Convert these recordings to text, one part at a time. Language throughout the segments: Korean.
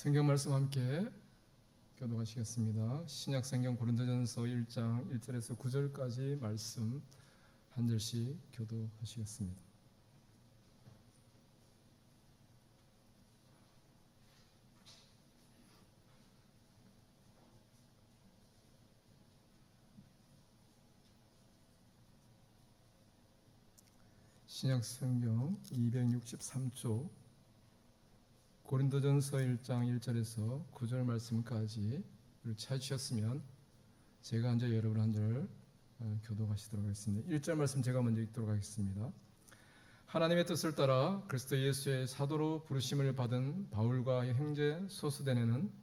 성경 말씀 함께 교독하시겠습니다. 신약 성경 고린도전서 1장 1절에서 9절까지 말씀 한 절씩 교독하시겠습니다. 신약 성경 263쪽 고린도전서 1장 1절에서 9절 말씀까지 찾으셨으면 제가 앉아 여러분 한 절 교독하시도록 하겠습니다. 1절 말씀 제가 먼저 읽도록 하겠습니다. 하나님의 뜻을 따라 그리스도 예수의 사도로 부르심을 받은 바울과 형제 소스데네는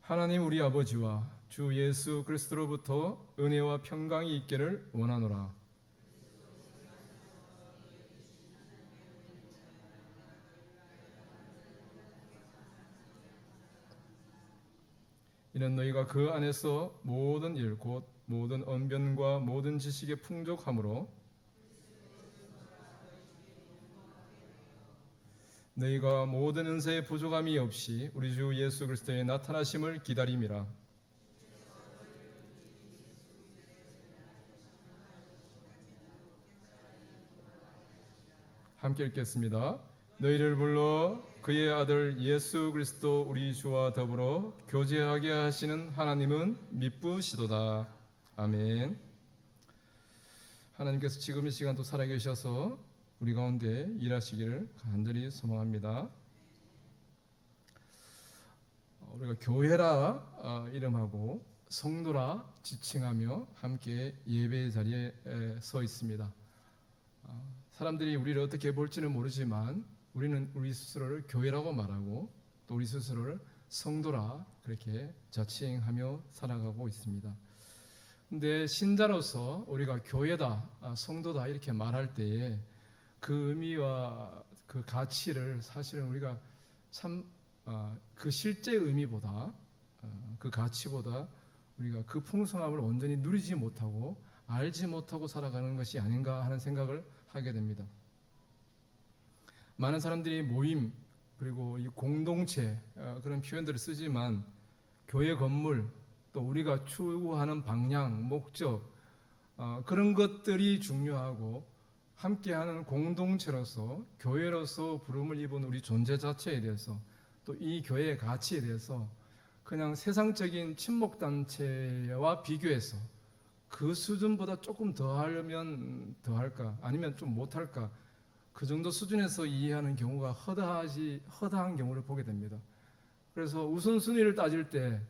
하나님 우리 아버지와 주 예수 그리스도로부터 은혜와 평강이 있기를 원하노라. 이는 너희가 그 안에서 모든 일 곧 모든 언변과 모든 지식의 풍족함으로 너희가 모든 은사의 부족함이 없이 우리 주 예수 그리스도의 나타나심을 기다림이라. 함께 읽겠습니다. 너희를 불러 그의 아들 예수 그리스도 우리 주와 더불어 교제하게 하시는 하나님은 미쁘시도다. 아멘. 하나님께서 지금 이 시간도 살아계셔서 우리 가운데 일하시기를 간절히 소망합니다. 우리가 교회라 이름하고 성도라 지칭하며 함께 예배의 자리에 서 있습니다. 사람들이 우리를 어떻게 볼지는 모르지만 우리는 우리 스스로를 교회라고 말하고 또 우리 스스로를 성도라 그렇게 자칭하며 살아가고 있습니다. 근데 신자로서 우리가 교회다, 성도다 이렇게 말할 때에 그 의미와 그 가치를 사실은 우리가 참 그 실제 의미보다 그 가치보다 우리가 그 풍성함을 온전히 누리지 못하고 알지 못하고 살아가는 것이 아닌가 하는 생각을 하게 됩니다. 많은 사람들이 모임 그리고 이 공동체 그런 표현들을 쓰지만 교회 건물 또 우리가 추구하는 방향, 목적 그런 것들이 중요하고 함께하는 공동체로서 교회로서 부름을 입은 우리 존재 자체에 대해서 또 이 교회의 가치에 대해서 그냥 세상적인 친목단체와 비교해서 그 수준보다 조금 더 하려면 더 할까 아니면 좀 못할까 그 정도 수준에서 이해하는 경우가 허다한 경우를 보게 됩니다. 그래서 우선순위를 따질 때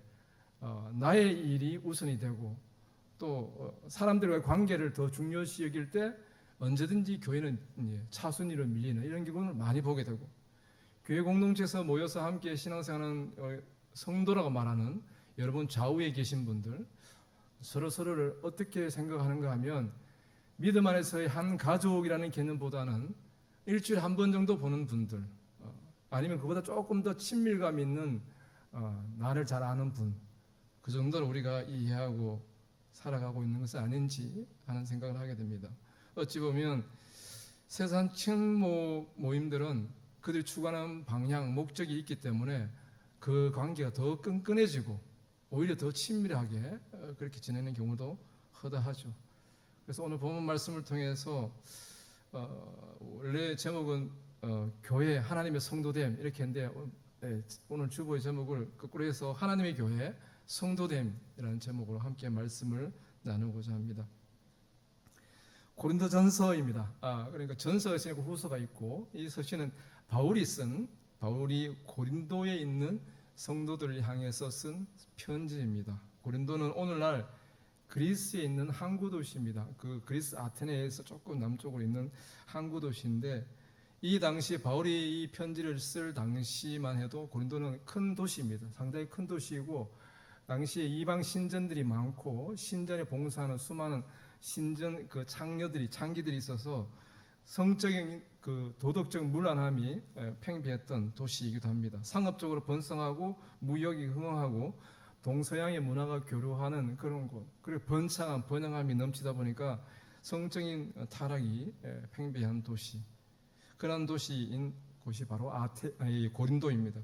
나의 일이 우선이 되고 또 사람들과의 관계를 더 중요시 여길 때 언제든지 교회는 차순위로 밀리는 이런 경우를 많이 보게 되고 교회 공동체에서 모여서 함께 신앙생활하는 성도라고 말하는 여러분 좌우에 계신 분들 서로를 어떻게 생각하는가 하면 믿음 안에서의 한 가족이라는 개념보다는 일주일에 한 번 정도 보는 분들 아니면 그보다 조금 더 친밀감 있는 나를 잘 아는 분 그 정도로 우리가 이해하고 살아가고 있는 것은 아닌지 하는 생각을 하게 됩니다. 어찌 보면 세상 친목 모임들은 그들이 추구하는 방향, 목적이 있기 때문에 그 관계가 더 끈끈해지고 오히려 더 친밀하게 그렇게 지내는 경우도 허다하죠. 그래서 오늘 본문 말씀을 통해서 원래 제목은 교회 하나님의 성도됨 이렇게 했는데 오늘 주보의 제목을 거꾸로 해서 하나님의 교회 성도됨이라는 제목으로 함께 말씀을 나누고자 합니다. 고린도전서입니다. 그러니까 전서가 있고 후서가 있고 이 서신은 바울이 고린도에 있는 성도들을 향해서 쓴 편지입니다. 고린도는 오늘날 그리스에 있는 항구 도시입니다. 그 그리스 아테네에서 조금 남쪽으로 있는 항구 도시인데 이 당시 바울이 이 편지를 쓸 당시만 해도 고린도는 큰 도시입니다. 상당히 큰 도시이고 당시에 이방 신전들이 많고 신전에 봉사하는 수많은 신전 그 창기들이 있어서 성적인 그 도덕적 문란함이 팽배했던 도시이기도 합니다. 상업적으로 번성하고 무역이 흥황하고 동서양의 문화가 교류하는 그런 곳, 그리고 번창한 번영함이 넘치다 보니까 성적인 타락이 팽배한 도시, 그런 도시인 곳이 바로 고린도입니다.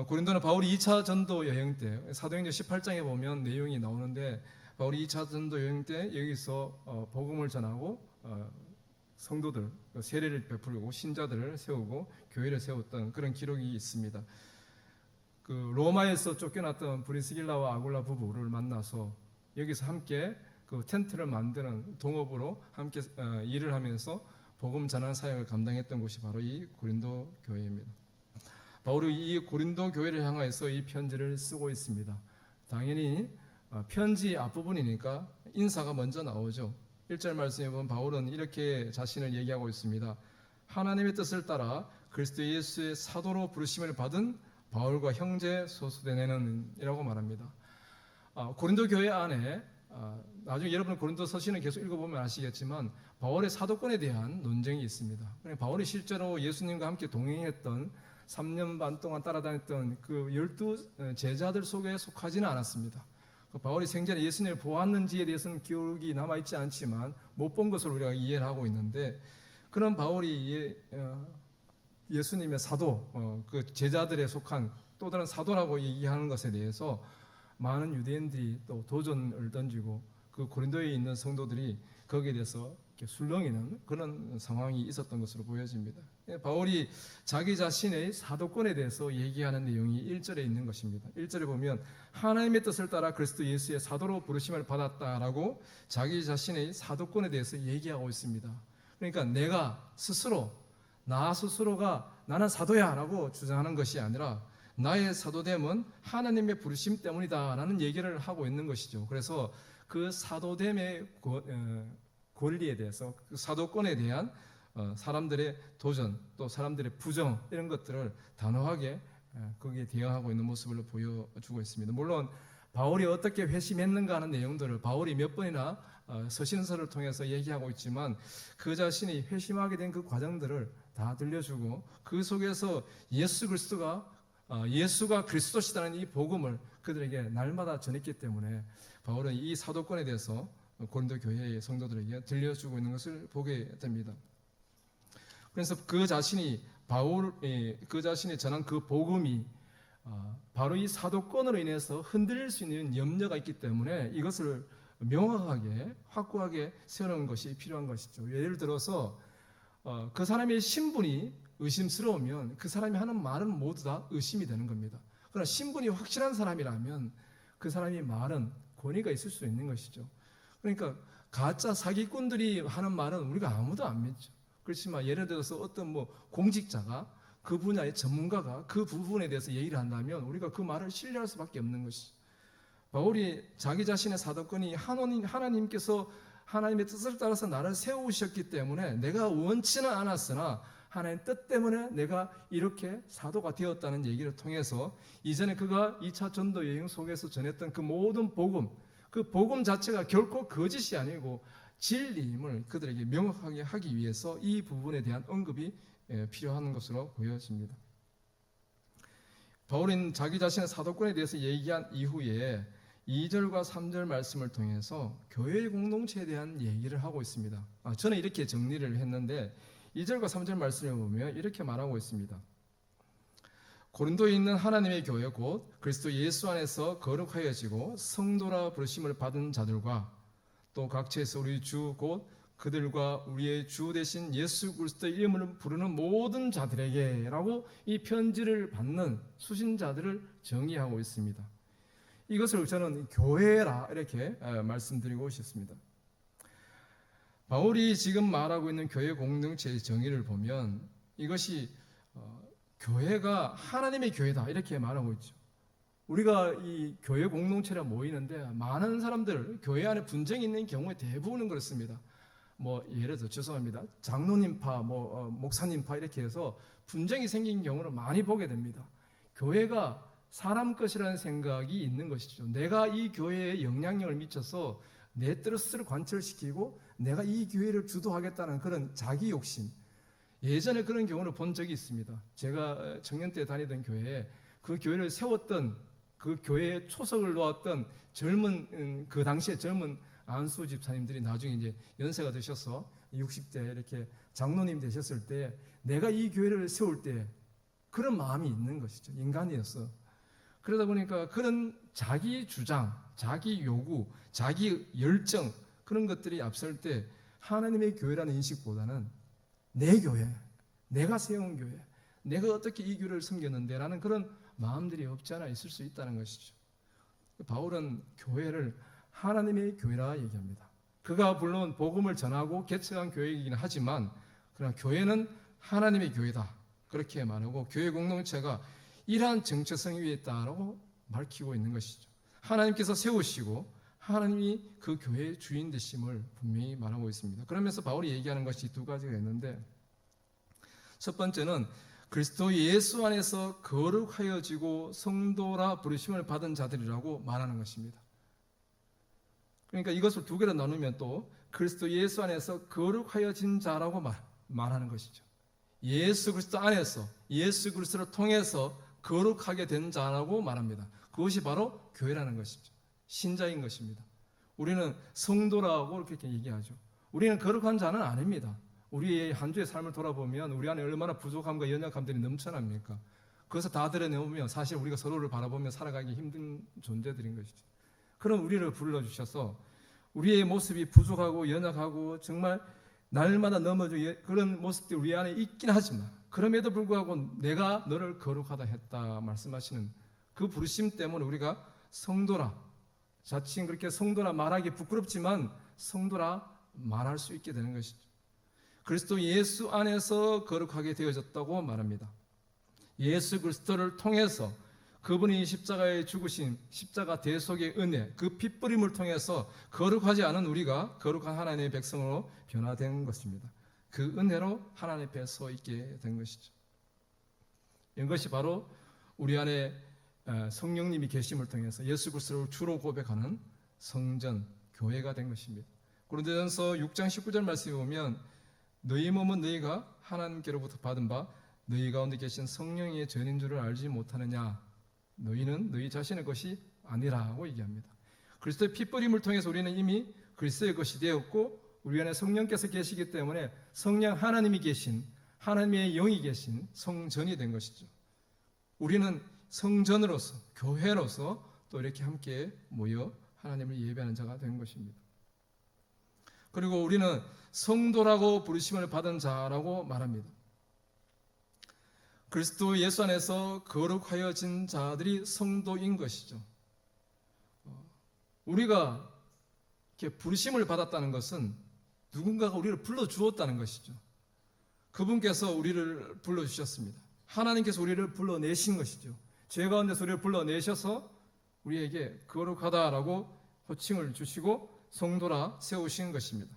고린도는 바울이 2차 전도 여행 때 사도행전 18장에 보면 내용이 나오는데, 바울이 2차 전도 여행 때 여기서 복음을 전하고 성도들 세례를 베풀고 신자들을 세우고 교회를 세웠던 그런 기록이 있습니다. 그 로마에서 쫓겨났던 브리스길라와 아굴라 부부를 만나서 여기서 함께 그 텐트를 만드는 동업으로 함께 일을 하면서 복음 전하는 사역을 감당했던 곳이 바로 이 고린도 교회입니다. 바울이 이 고린도 교회를 향해서 이 편지를 쓰고 있습니다. 당연히 편지 앞부분이니까 인사가 먼저 나오죠. 1절 말씀에 보면 바울은 이렇게 자신을 얘기하고 있습니다. 하나님의 뜻을 따라 그리스도 예수의 사도로 부르심을 받은 바울과 형제 소수대네는 이라고 말합니다. 고린도 교회 안에 나중에 여러분 고린도 서신을 계속 읽어보면 아시겠지만 바울의 사도권에 대한 논쟁이 있습니다. 바울이 실제로 예수님과 함께 동행했던 3년 반 동안 따라다녔던 그 12 제자들 속에 속하지는 않았습니다. 바울이 생전에 예수님을 보았는지에 대해서는 기록이 남아있지 않지만 못 본 것으로 우리가 이해를 하고 있는데, 그런 바울이 예수님의 사도, 그 제자들에 속한 또 다른 사도라고 얘기하는 것에 대해서 많은 유대인들이 또 도전을 던지고 그 고린도에 있는 성도들이 거기에 대해서 이렇게 술렁이는 그런 상황이 있었던 것으로 보여집니다. 바울이 자기 자신의 사도권에 대해서 얘기하는 내용이 1절에 있는 것입니다. 1절에 보면 하나님의 뜻을 따라 그리스도 예수의 사도로 부르심을 받았다라고 자기 자신의 사도권에 대해서 얘기하고 있습니다. 그러니까 나 스스로가 나는 사도야라고 주장하는 것이 아니라 나의 사도됨은 하나님의 부르심 때문이다라는 얘기를 하고 있는 것이죠. 그래서 그 사도됨의 권리에 대해서, 그 사도권에 대한 사람들의 도전, 또 사람들의 부정, 이런 것들을 단호하게 거기에 대응하고 있는 모습을 보여주고 있습니다. 물론 바울이 어떻게 회심했는가 하는 내용들을 바울이 몇 번이나 서신서를 통해서 얘기하고 있지만 그 자신이 회심하게 된 그 과정들을 다 들려주고 그 속에서 예수가 그리스도시다는 이 복음을 그들에게 날마다 전했기 때문에 바울은 이 사도권에 대해서 고린도 교회의 성도들에게 들려주고 있는 것을 보게 됩니다. 그래서 그 자신이 전한 그 복음이 바로 이 사도권으로 인해서 흔들릴 수 있는 염려가 있기 때문에 이것을 명확하게 확고하게 세우는 것이 필요한 것이죠. 예를 들어서 그 사람의 신분이 의심스러우면 그 사람이 하는 말은 모두 다 의심이 되는 겁니다. 그러나 신분이 확실한 사람이라면 그 사람이 말은 권위가 있을 수 있는 것이죠. 그러니까 가짜 사기꾼들이 하는 말은 우리가 아무도 안 믿죠. 그렇지만 예를 들어서 어떤 공직자가, 그 분야의 전문가가 그 부분에 대해서 얘기를 한다면 우리가 그 말을 신뢰할 수밖에 없는 것이죠. 바울이 자기 자신의 사도권이 하나님께서 하나님의 뜻을 따라서 나를 세우셨기 때문에 내가 원치는 않았으나 하나님 뜻 때문에 내가 이렇게 사도가 되었다는 얘기를 통해서 이전에 그가 2차 전도 여행 속에서 전했던 그 모든 복음, 그 복음 자체가 결코 거짓이 아니고 진리임을 그들에게 명확하게 하기 위해서 이 부분에 대한 언급이 필요한 것으로 보여집니다. 바울은 자기 자신의 사도권에 대해서 얘기한 이후에 2절과 3절 말씀을 통해서 교회의 공동체에 대한 얘기를 하고 있습니다. 저는 이렇게 정리를 했는데 2절과 3절 말씀에 보면 이렇게 말하고 있습니다. 고린도에 있는 하나님의 교회 곧 그리스도 예수 안에서 거룩하여지고 성도라 부르심을 받은 자들과 또 각처에서 우리 주 곧 그들과 우리의 주 되신 예수 그리스도의 이름을 부르는 모든 자들에게 라고 이 편지를 받는 수신자들을 정의하고 있습니다. 이것을 저는 교회라 이렇게 말씀드리고 싶습니다. 바울이 지금 말하고 있는 교회 공동체의 정의를 보면 이것이 교회가 하나님의 교회다 이렇게 말하고 있죠. 우리가 이 교회 공동체라 모이는데 많은 사람들 교회 안에 분쟁이 있는 경우에 대부분은 그렇습니다. 예를 들어 죄송합니다. 장로님파, 목사님파 이렇게 해서 분쟁이 생긴 경우를 많이 보게 됩니다. 교회가 사람 것이라는 생각이 있는 것이죠. 내가 이 교회에 영향력을 미쳐서 내 뜻을 관철시키고 내가 이 교회를 주도하겠다는 그런 자기 욕심, 예전에 그런 경우를 본 적이 있습니다. 제가 청년 때 다니던 교회에 그 교회를 세웠던, 그 교회에 초석을 놓았던 젊은 그 당시에 젊은 안수 집사님들이 나중에 이제 연세가 드셔서 60대 이렇게 장로님 되셨을 때 내가 이 교회를 세울 때 그런 마음이 있는 것이죠. 인간이었어. 그러다 보니까 그런 자기 주장, 자기 요구, 자기 열정, 그런 것들이 앞설 때 하나님의 교회라는 인식보다는 내 교회, 내가 세운 교회, 내가 어떻게 이 교회를 섬겼는데 라는 그런 마음들이 없지 않아 있을 수 있다는 것이죠. 바울은 교회를 하나님의 교회라 얘기합니다. 그가 물론 복음을 전하고 개척한 교회이긴 하지만 그러나 교회는 하나님의 교회다, 그렇게 말하고 교회 공동체가 이러한 정체성 위에 있다라고 밝히고 있는 것이죠. 하나님께서 세우시고 하나님이 그 교회의 주인 되심을 분명히 말하고 있습니다. 그러면서 바울이 얘기하는 것이 두 가지가 있는데, 첫 번째는 그리스도 예수 안에서 거룩하여지고 성도라 부르심을 받은 자들이라고 말하는 것입니다. 그러니까 이것을 두 개로 나누면 또 그리스도 예수 안에서 거룩하여진 자라고 말하는 것이죠. 예수 그리스도 안에서, 예수 그리스도를 통해서 거룩하게 된 자라고 말합니다. 그것이 바로 교회라는 것이죠. 신자인 것입니다. 우리는 성도라고 이렇게 얘기하죠. 우리는 거룩한 자는 아닙니다. 우리의 한 주의 삶을 돌아보면 우리 안에 얼마나 부족함과 연약함들이 넘쳐납니까? 그것을 다 드러내오면 사실 우리가 서로를 바라보며 살아가기 힘든 존재들인 것이죠. 그럼 우리를 불러주셔서 우리의 모습이 부족하고 연약하고 정말 날마다 넘어져 그런 모습들이 우리 안에 있긴 하지만 그럼에도 불구하고 내가 너를 거룩하다 했다 말씀하시는 그 부르심 때문에 우리가 성도라, 자칭 그렇게 성도라 말하기 부끄럽지만 성도라 말할 수 있게 되는 것이죠. 그리스도 예수 안에서 거룩하게 되어졌다고 말합니다. 예수 그리스도를 통해서 그분이 십자가에 죽으신 십자가 대속의 은혜, 그 핏뿌림을 통해서 거룩하지 않은 우리가 거룩한 하나님의 백성으로 변화된 것입니다. 그 은혜로 하나님 앞에 서 있게 된 것이죠. 이것이 바로 우리 안에 성령님이 계심을 통해서 예수 그리스도를 주로 고백하는 성전, 교회가 된 것입니다. 고린도전서 6장 19절 말씀에 보면 너희 몸은 너희가 하나님께로부터 받은 바 너희 가운데 계신 성령의 전인 줄을 알지 못하느냐, 너희는 너희 자신의 것이 아니라고 얘기합니다. 그리스도의 핏뿌림을 통해서 우리는 이미 그리스도의 것이 되었고 우리 안에 성령께서 계시기 때문에 성령 하나님이 계신, 하나님의 영이 계신 성전이 된 것이죠. 우리는 성전으로서, 교회로서 또 이렇게 함께 모여 하나님을 예배하는 자가 된 것입니다. 그리고 우리는 성도라고 부르심을 받은 자라고 말합니다. 그리스도 예수 안에서 거룩하여진 자들이 성도인 것이죠. 우리가 이렇게 부르심을 받았다는 것은 누군가가 우리를 불러주었다는 것이죠. 그분께서 우리를 불러주셨습니다. 하나님께서 우리를 불러내신 것이죠. 죄 가운데서 우리를 불러내셔서 우리에게 거룩하다라고 호칭을 주시고 성도라 세우신 것입니다.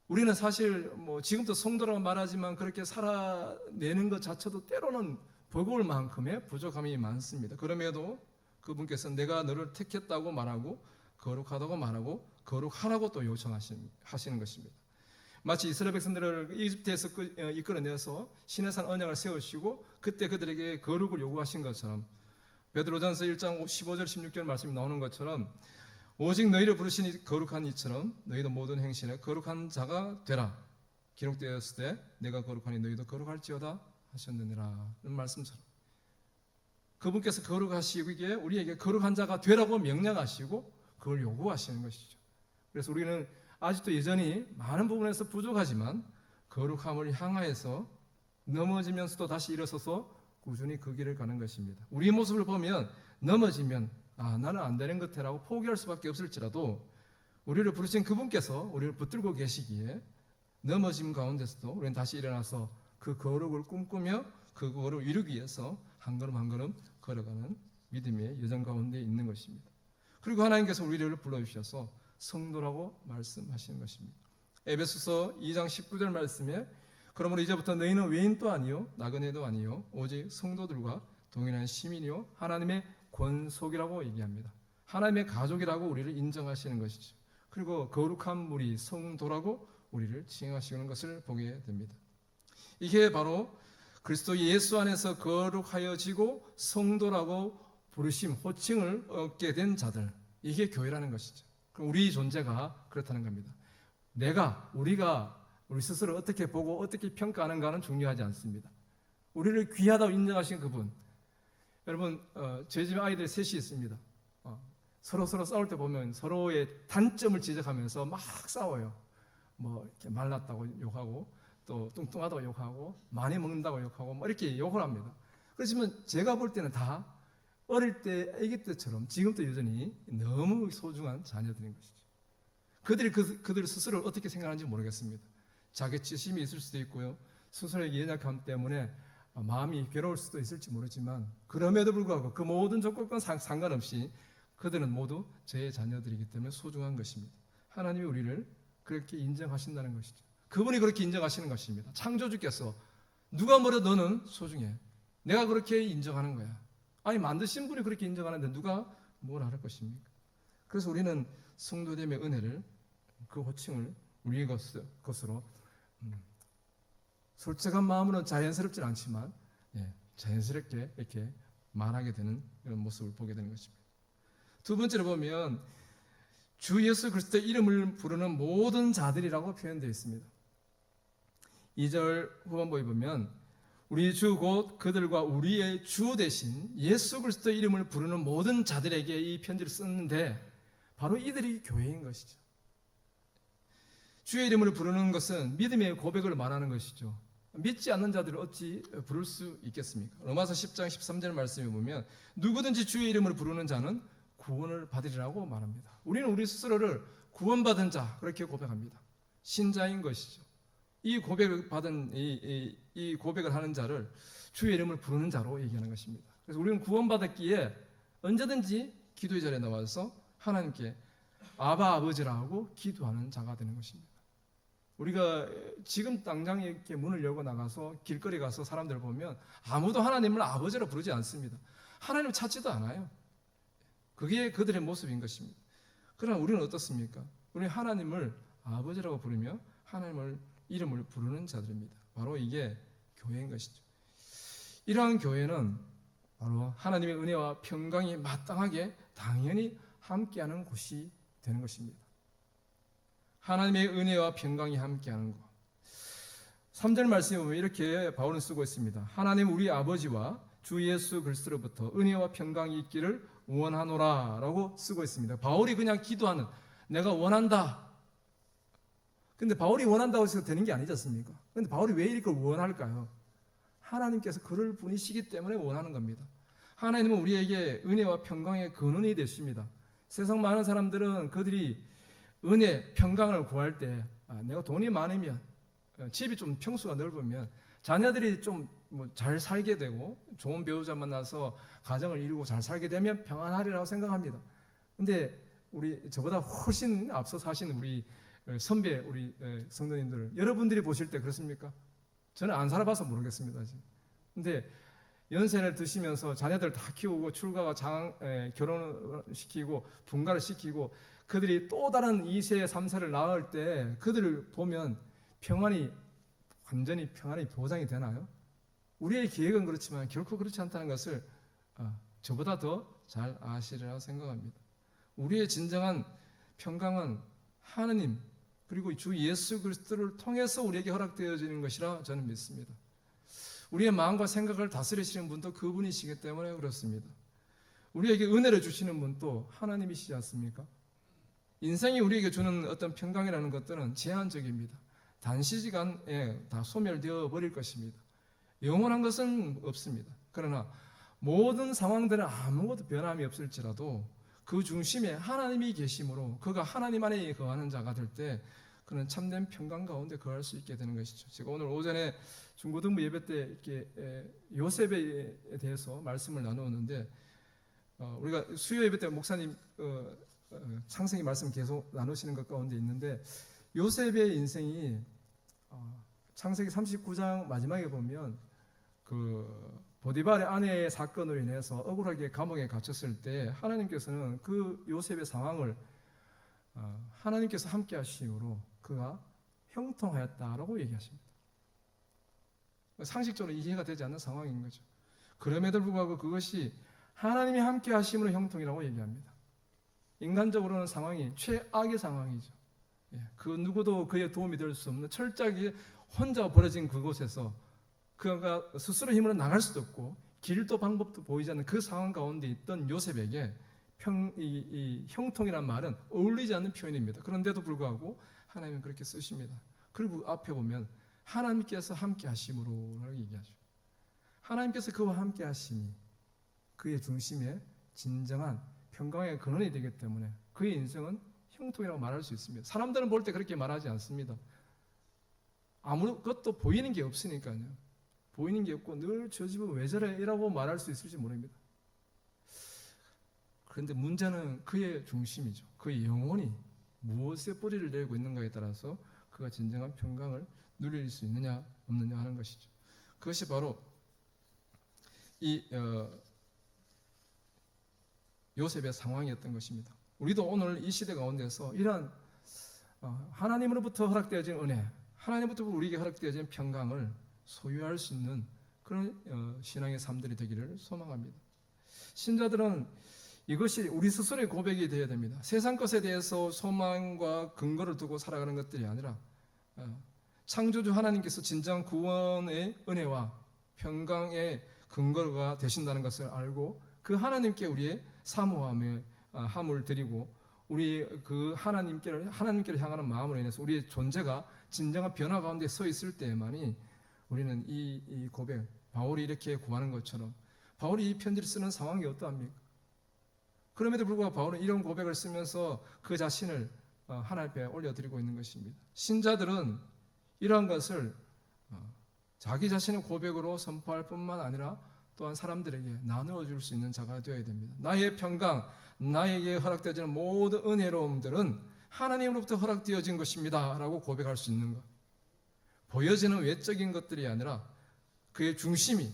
우리는 사실 지금도 성도라고 말하지만 그렇게 살아내는 것 자체도 때로는 버거울 만큼의 부족함이 많습니다. 그럼에도 그분께서 내가 너를 택했다고 말하고 거룩하다고 말하고 거룩하라고 또 요청하시는 것입니다. 마치 이스라엘 백성들을 이집트에서 이끌어내서 시내산 언약을 세우시고 그때 그들에게 거룩을 요구하신 것처럼 베드로전서 1장 15절 16절 말씀이 나오는 것처럼 오직 너희를 부르시니 거룩한 이처럼 너희도 모든 행실에 거룩한 자가 되라. 기록되었을 때 내가 거룩하니 너희도 거룩할지어다 하셨느니라. 이런 말씀처럼 그분께서 거룩하시기에 우리에게 거룩한 자가 되라고 명령하시고 그걸 요구하시는 것이죠. 그래서 우리는 아직도 여전히 많은 부분에서 부족하지만 거룩함을 향하여서 넘어지면서도 다시 일어서서 꾸준히 그 길을 가는 것입니다. 우리의 모습을 보면 넘어지면 나는 안 되는 것 같아라고 포기할 수밖에 없을지라도 우리를 부르신 그분께서 우리를 붙들고 계시기에 넘어짐 가운데서도 우리는 다시 일어나서 그 거룩을 꿈꾸며 그 거룩을 이루기 위해서 한 걸음 한 걸음 걸어가는 믿음의 여정 가운데 있는 것입니다. 그리고 하나님께서 우리를 불러주셔서 성도라고 말씀하시는 것입니다. 에베소서 2장 19절 말씀에 그러므로 이제부터 너희는 외인도 아니요 나그네도 아니요 오직 성도들과 동일한 시민이요 하나님의 권속이라고 얘기합니다. 하나님의 가족이라고 우리를 인정하시는 것이죠. 그리고 거룩한 물이 성도라고 우리를 칭하시는 것을 보게 됩니다. 이게 바로 그리스도 예수 안에서 거룩하여지고 성도라고 부르심, 호칭을 얻게 된 자들, 이게 교회라는 것이죠. 그럼 우리 존재가 그렇다는 겁니다. 우리가 우리 스스로 어떻게 보고 어떻게 평가하는가는 중요하지 않습니다. 우리를 귀하다고 인정하신 그분. 여러분, 저희 집에 아이들 셋이 있습니다. 서로 싸울 때 보면 서로의 단점을 지적하면서 막 싸워요. 뭐 이렇게 말랐다고 욕하고, 또 뚱뚱하다고 욕하고, 많이 먹는다고 욕하고, 뭐 이렇게 욕을 합니다. 그렇지만 제가 볼 때는 다 어릴 때, 아기 때처럼 지금도 여전히 너무 소중한 자녀들인 것이죠. 그들 스스로 어떻게 생각하는지 모르겠습니다. 자격지심이 있을 수도 있고요. 스스로의 연약함 때문에 마음이 괴로울 수도 있을지 모르지만, 그럼에도 불구하고 그 모든 조건과 상관없이 그들은 모두 제 자녀들이기 때문에 소중한 것입니다. 하나님이 우리를 그렇게 인정하신다는 것이죠. 그분이 그렇게 인정하시는 것입니다. 창조주께서 누가 뭐래도 너는 소중해. 내가 그렇게 인정하는 거야. 아니, 만드신 분이 그렇게 인정하는데 누가 뭘 할 것입니까? 그래서 우리는 성도됨의 은혜를, 그 호칭을 우리의 것으로 솔직한 마음으로는 자연스럽지 않지만 자연스럽게 이렇게 말하게 되는 이런 모습을 보게 되는 것입니다. 두 번째로 보면 주 예수 그리스도의 이름을 부르는 모든 자들이라고 표현되어 있습니다. 2절 후반부에 보면 우리 주 곧 그들과 우리의 주 대신 예수 그리스도의 이름을 부르는 모든 자들에게 이 편지를 썼는데, 바로 이들이 교회인 것이죠. 주의 이름을 부르는 것은 믿음의 고백을 말하는 것이죠. 믿지 않는 자들을 어찌 부를 수 있겠습니까? 로마서 10장 13절 말씀에 보면 누구든지 주의 이름을 부르는 자는 구원을 받으리라고 말합니다. 우리는 우리 스스로를 구원받은 자, 그렇게 고백합니다. 신자인 것이죠. 이 고백을 받은 이 고백을 하는 자를 주의 이름을 부르는 자로 얘기하는 것입니다. 그래서 우리는 구원받았기에 언제든지 기도의 자리에 나와서 하나님께 아바 아버지라고 기도하는 자가 되는 것입니다. 우리가 지금 당장 이렇게 문을 열고 나가서 길거리 가서 사람들 보면 아무도 하나님을 아버지로 부르지 않습니다. 하나님을 찾지도 않아요. 그게 그들의 모습인 것입니다. 그러나 우리는 어떻습니까? 우리는 하나님을 아버지라고 부르며 하나님을 이름을 부르는 자들입니다. 바로 이게 교회인 것이죠. 이러한 교회는 바로 하나님의 은혜와 평강이 마땅하게 당연히 함께하는 곳이 되는 것입니다. 하나님의 은혜와 평강이 함께하는 것. 3절 말씀에 보면 이렇게 바울은 쓰고 있습니다. 하나님 우리 아버지와 주 예수 그리스도로부터 은혜와 평강이 있기를 원하노라 라고 쓰고 있습니다. 바울이 그냥 기도하는, 내가 원한다. 근데 바울이 원한다고 해서 되는 게 아니지 않습니까? 근데 바울이 왜 이걸 원할까요? 하나님께서 그를 부르시기 때문에 원하는 겁니다. 하나님은 우리에게 은혜와 평강의 근원이 되십니다. 세상 많은 사람들은 그들이 은혜, 평강을 구할 때 내가 돈이 많으면, 집이 좀 평수가 넓으면, 자녀들이 좀 잘 살게 되고 좋은 배우자 만나서 가정을 이루고 잘 살게 되면 평안하리라고 생각합니다. 근데 저보다 훨씬 앞서 사신 우리 선배, 우리 성도님들, 여러분들이 보실 때 그렇습니까? 저는 안 살아봐서 모르겠습니다. 지금. 근데 연세를 드시면서 자녀들 다 키우고 출가가 결혼을 시키고 분가를 시키고 그들이 또 다른 2세, 3세를 낳을 때 그들을 보면 완전히 평안이 보장이 되나요? 우리의 계획은 그렇지만 결코 그렇지 않다는 것을 저보다 더 잘 아시리라고 생각합니다. 우리의 진정한 평강은 하느님 그리고 주 예수 그리스도를 통해서 우리에게 허락되어지는 것이라 저는 믿습니다. 우리의 마음과 생각을 다스리시는 분도 그분이시기 때문에 그렇습니다. 우리에게 은혜를 주시는 분도 하나님이시지 않습니까? 인생이 우리에게 주는 어떤 평강이라는 것들은 제한적입니다. 단시간에 다 소멸되어 버릴 것입니다. 영원한 것은 없습니다. 그러나 모든 상황들은 아무것도 변함이 없을지라도 그 중심에 하나님이 계심으로 그가 하나님 안에 거하는 자가 될 때 그는 참된 평강 가운데 거할 수 있게 되는 것이죠. 제가 오늘 오전에 중고등부 예배 때 이렇게 요셉에 대해서 말씀을 나누었는데 우리가 수요 예배 때 목사님 창세기 말씀 계속 나누시는 것 가운데 있는데 요셉의 인생이 창세기 39장 마지막에 보면 그 보디발의 아내의 사건으로 인해서 억울하게 감옥에 갇혔을 때 하나님께서는 그 요셉의 상황을 하나님께서 함께 하심으로 그가 형통하였다라고 얘기하십니다. 상식적으로 이해가 되지 않는 상황인 거죠. 그럼에도 불구하고 그것이 하나님이 함께 하심으로 형통이라고 얘기합니다. 인간적으로는 상황이 최악의 상황이죠. 그 누구도 그의 도움이 될 수 없는 철저하게 혼자 버려진 그곳에서 그가 스스로 힘으로 나갈 수도 없고 길도 방법도 보이지 않는 그 상황 가운데 있던 요셉에게 이 형통이란 말은 어울리지 않는 표현입니다. 그런데도 불구하고 하나님은 그렇게 쓰십니다. 그리고 앞에 보면 하나님께서 함께 하심으로 얘기하죠. 하나님께서 그와 함께 하심이 그의 중심에 진정한 평강의 근원이 되기 때문에 그의 인생은 형통이라고 말할 수 있습니다. 사람들은 볼 때 그렇게 말하지 않습니다. 아무것도 보이는 게 없으니까요. 보이는 게 없고 늘 저 집은 왜 저래? 이라고 말할 수 있을지 모릅니다. 그런데 문제는 그의 중심이죠. 그의 영혼이 무엇에 뿌리를 내고 있는가에 따라서 그가 진정한 평강을 누릴 수 있느냐 없느냐 하는 것이죠. 그것이 바로 이 요셉의 상황이었던 것입니다. 우리도 오늘 이 시대 가운데서 이러한 하나님으로부터 허락되어진 은혜, 하나님부터 우리에게 허락되어진 평강을 소유할 수 있는 그런 신앙의 삶들이 되기를 소망합니다. 신자들은 이것이 우리 스스로의 고백이 되어야 됩니다. 세상 것에 대해서 소망과 근거를 두고 살아가는 것들이 아니라 창조주 하나님께서 진정한 구원의 은혜와 평강의 근거가 되신다는 것을 알고 그 하나님께 우리의 사모함을 드리고 우리 그 하나님께를 향하는 마음으로 인해서 우리의 존재가 진정한 변화 가운데 서 있을 때만이 우리는 이 고백, 바울이 이렇게 구하는 것처럼 바울이 이 편지를 쓰는 상황이 어떠합니까? 그럼에도 불구하고 바울은 이런 고백을 쓰면서 그 자신을 하나님 앞에 올려드리고 있는 것입니다. 신자들은 이러한 것을 자기 자신의 고백으로 선포할 뿐만 아니라 또한 사람들에게 나누어 줄 수 있는 자가 되어야 됩니다. 나의 평강, 나에게 허락되어지는 모든 은혜로움들은 하나님으로부터 허락되어진 것입니다 라고 고백할 수 있는 것. 보여지는 외적인 것들이 아니라 그의 중심이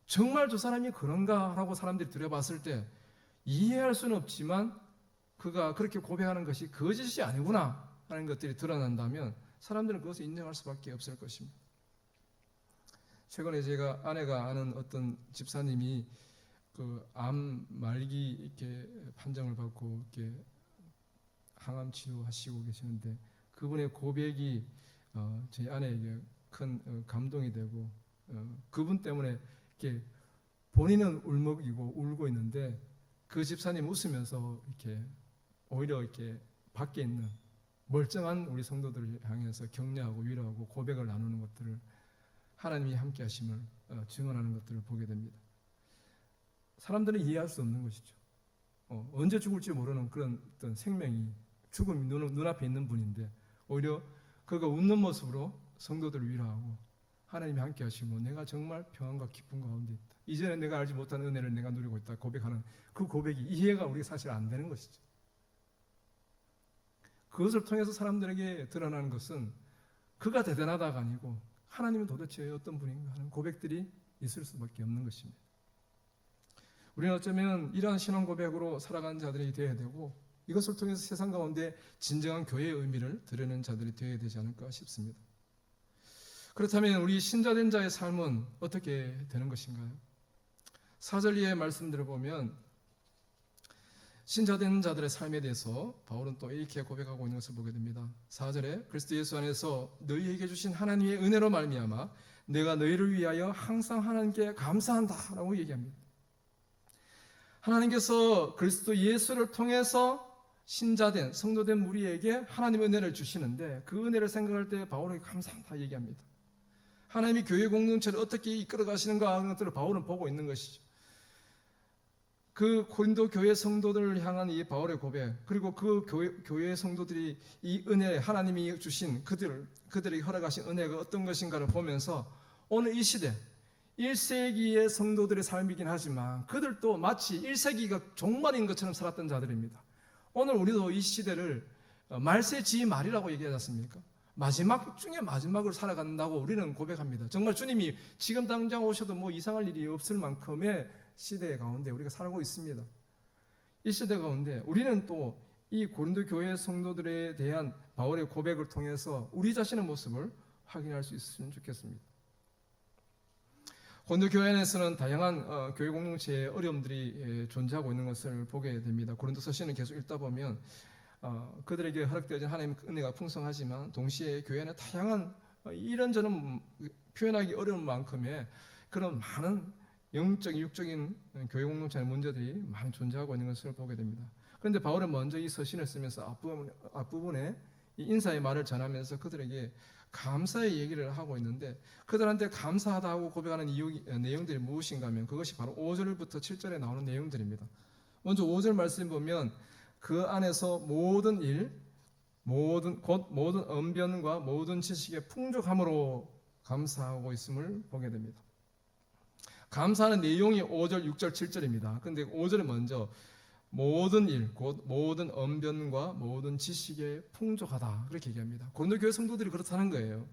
정말 저 사람이 그런가 라고 사람들이 들여봤을 때 이해할 수는 없지만 그가 그렇게 고백하는 것이 거짓이 아니구나 하는 것들이 드러난다면 사람들은 그것을 인정할 수밖에 없을 것입니다. 최근에 제가 아내가 아는 어떤 집사님이 그 암 말기 이렇게 판정을 받고 이렇게 항암 치료하시고 계시는데 그분의 고백이 저희 아내에게 큰 감동이 되고 그분 때문에 이렇게 본인은 울먹이고 울고 있는데 그 집사님 웃으면서 이렇게 오히려 이렇게 밖에 있는 멀쩡한 우리 성도들을 향해서 격려하고 위로하고 고백을 나누는 것들을 하나님이 함께 하심을 증언하는 것들을 보게 됩니다. 사람들은 이해할 수 없는 것이죠. 언제 죽을지 모르는 그런 어떤 생명이 죽음이 눈앞에 있는 분인데 오히려 그가 웃는 모습으로 성도들을 위로하고 하나님이 함께 하시고 내가 정말 평안과 기쁨 가운데 있다. 이전에 내가 알지 못한 은혜를 내가 누리고 있다 고백하는 그 고백이 이해가 우리가 사실 안 되는 것이죠. 그것을 통해서 사람들에게 드러나는 것은 그가 대단하다가 아니고 하나님은 도대체 어떤 분인가 하는 고백들이 있을 수밖에 없는 것입니다. 우리는 어쩌면 이러한 신앙 고백으로 살아가는 자들이 되어야 되고 이것을 통해서 세상 가운데 진정한 교회의 의미를 드러내는 자들이 되어야 되지 않을까 싶습니다. 그렇다면 우리 신자된 자의 삶은 어떻게 되는 것인가요? 4절 이하의 말씀들을 보면 신자된 자들의 삶에 대해서 바울은 또 이렇게 고백하고 있는 것을 보게 됩니다. 4절에 그리스도 예수 안에서 너희에게 주신 하나님의 은혜로 말미암아 내가 너희를 위하여 항상 하나님께 감사한다 라고 얘기합니다. 하나님께서 그리스도 예수를 통해서 신자된 성도된 우리에게 하나님의 은혜를 주시는데 그 은혜를 생각할 때 바울에게 감사한다 얘기합니다. 하나님이 교회 공동체를 어떻게 이끌어 가시는가 하는 것들을 바울은 보고 있는 것이죠. 그 고린도 교회 성도들을 향한 이 바울의 고백 그리고 그 교회 성도들이 이 은혜 하나님이 주신 그들에게 허락하신 은혜가 어떤 것인가를 보면서 오늘 이 시대 1세기의 성도들의 삶이긴 하지만 그들도 마치 1세기가 종말인 것처럼 살았던 자들입니다. 오늘 우리도 이 시대를 말세지 말이라고 얘기하지 않습니까? 마지막 중에 마지막을 살아간다고 우리는 고백합니다. 정말 주님이 지금 당장 오셔도 뭐 이상할 일이 없을 만큼의 시대 가운데 우리가 살고 있습니다. 이 시대 가운데 우리는 또 이 고린도 교회 성도들에 대한 바울의 고백을 통해서 우리 자신의 모습을 확인할 수 있으면 좋겠습니다. 고린도 교회 안에서는 다양한 교회 공동체의 어려움들이 존재하고 있는 것을 보게 됩니다. 고린도서신을 계속 읽다 보면 그들에게 허락되어진 하나님의 은혜가 풍성하지만 동시에 교회 안에 다양한 이런저런 표현하기 어려운 만큼의 그런 많은 영적인 육적인 교회 공동체의 문제들이 많이 존재하고 있는 것을 보게 됩니다. 그런데 바울은 먼저 이 서신을 쓰면서 앞부분에 이 인사의 말을 전하면서 그들에게 감사의 얘기를 하고 있는데, 그들한테 감사하다고 고백하는 내용들이 무엇인가 하면 그것이 바로 5절부터 7절에 나오는 내용들입니다. 먼저 5절 말씀 보면 그 안에서 모든 일, 곧 모든 언변과 모든 지식의 풍족함으로 감사하고 있음을 보게 됩니다. 감사하는 내용이 5절, 6절, 7절입니다. 그런데 5절은 먼저 모든 일, 곧 모든 언변과 모든 지식에 풍족하다 그렇게 얘기합니다. 고린도 교회 성도들이 그렇다는 거예요.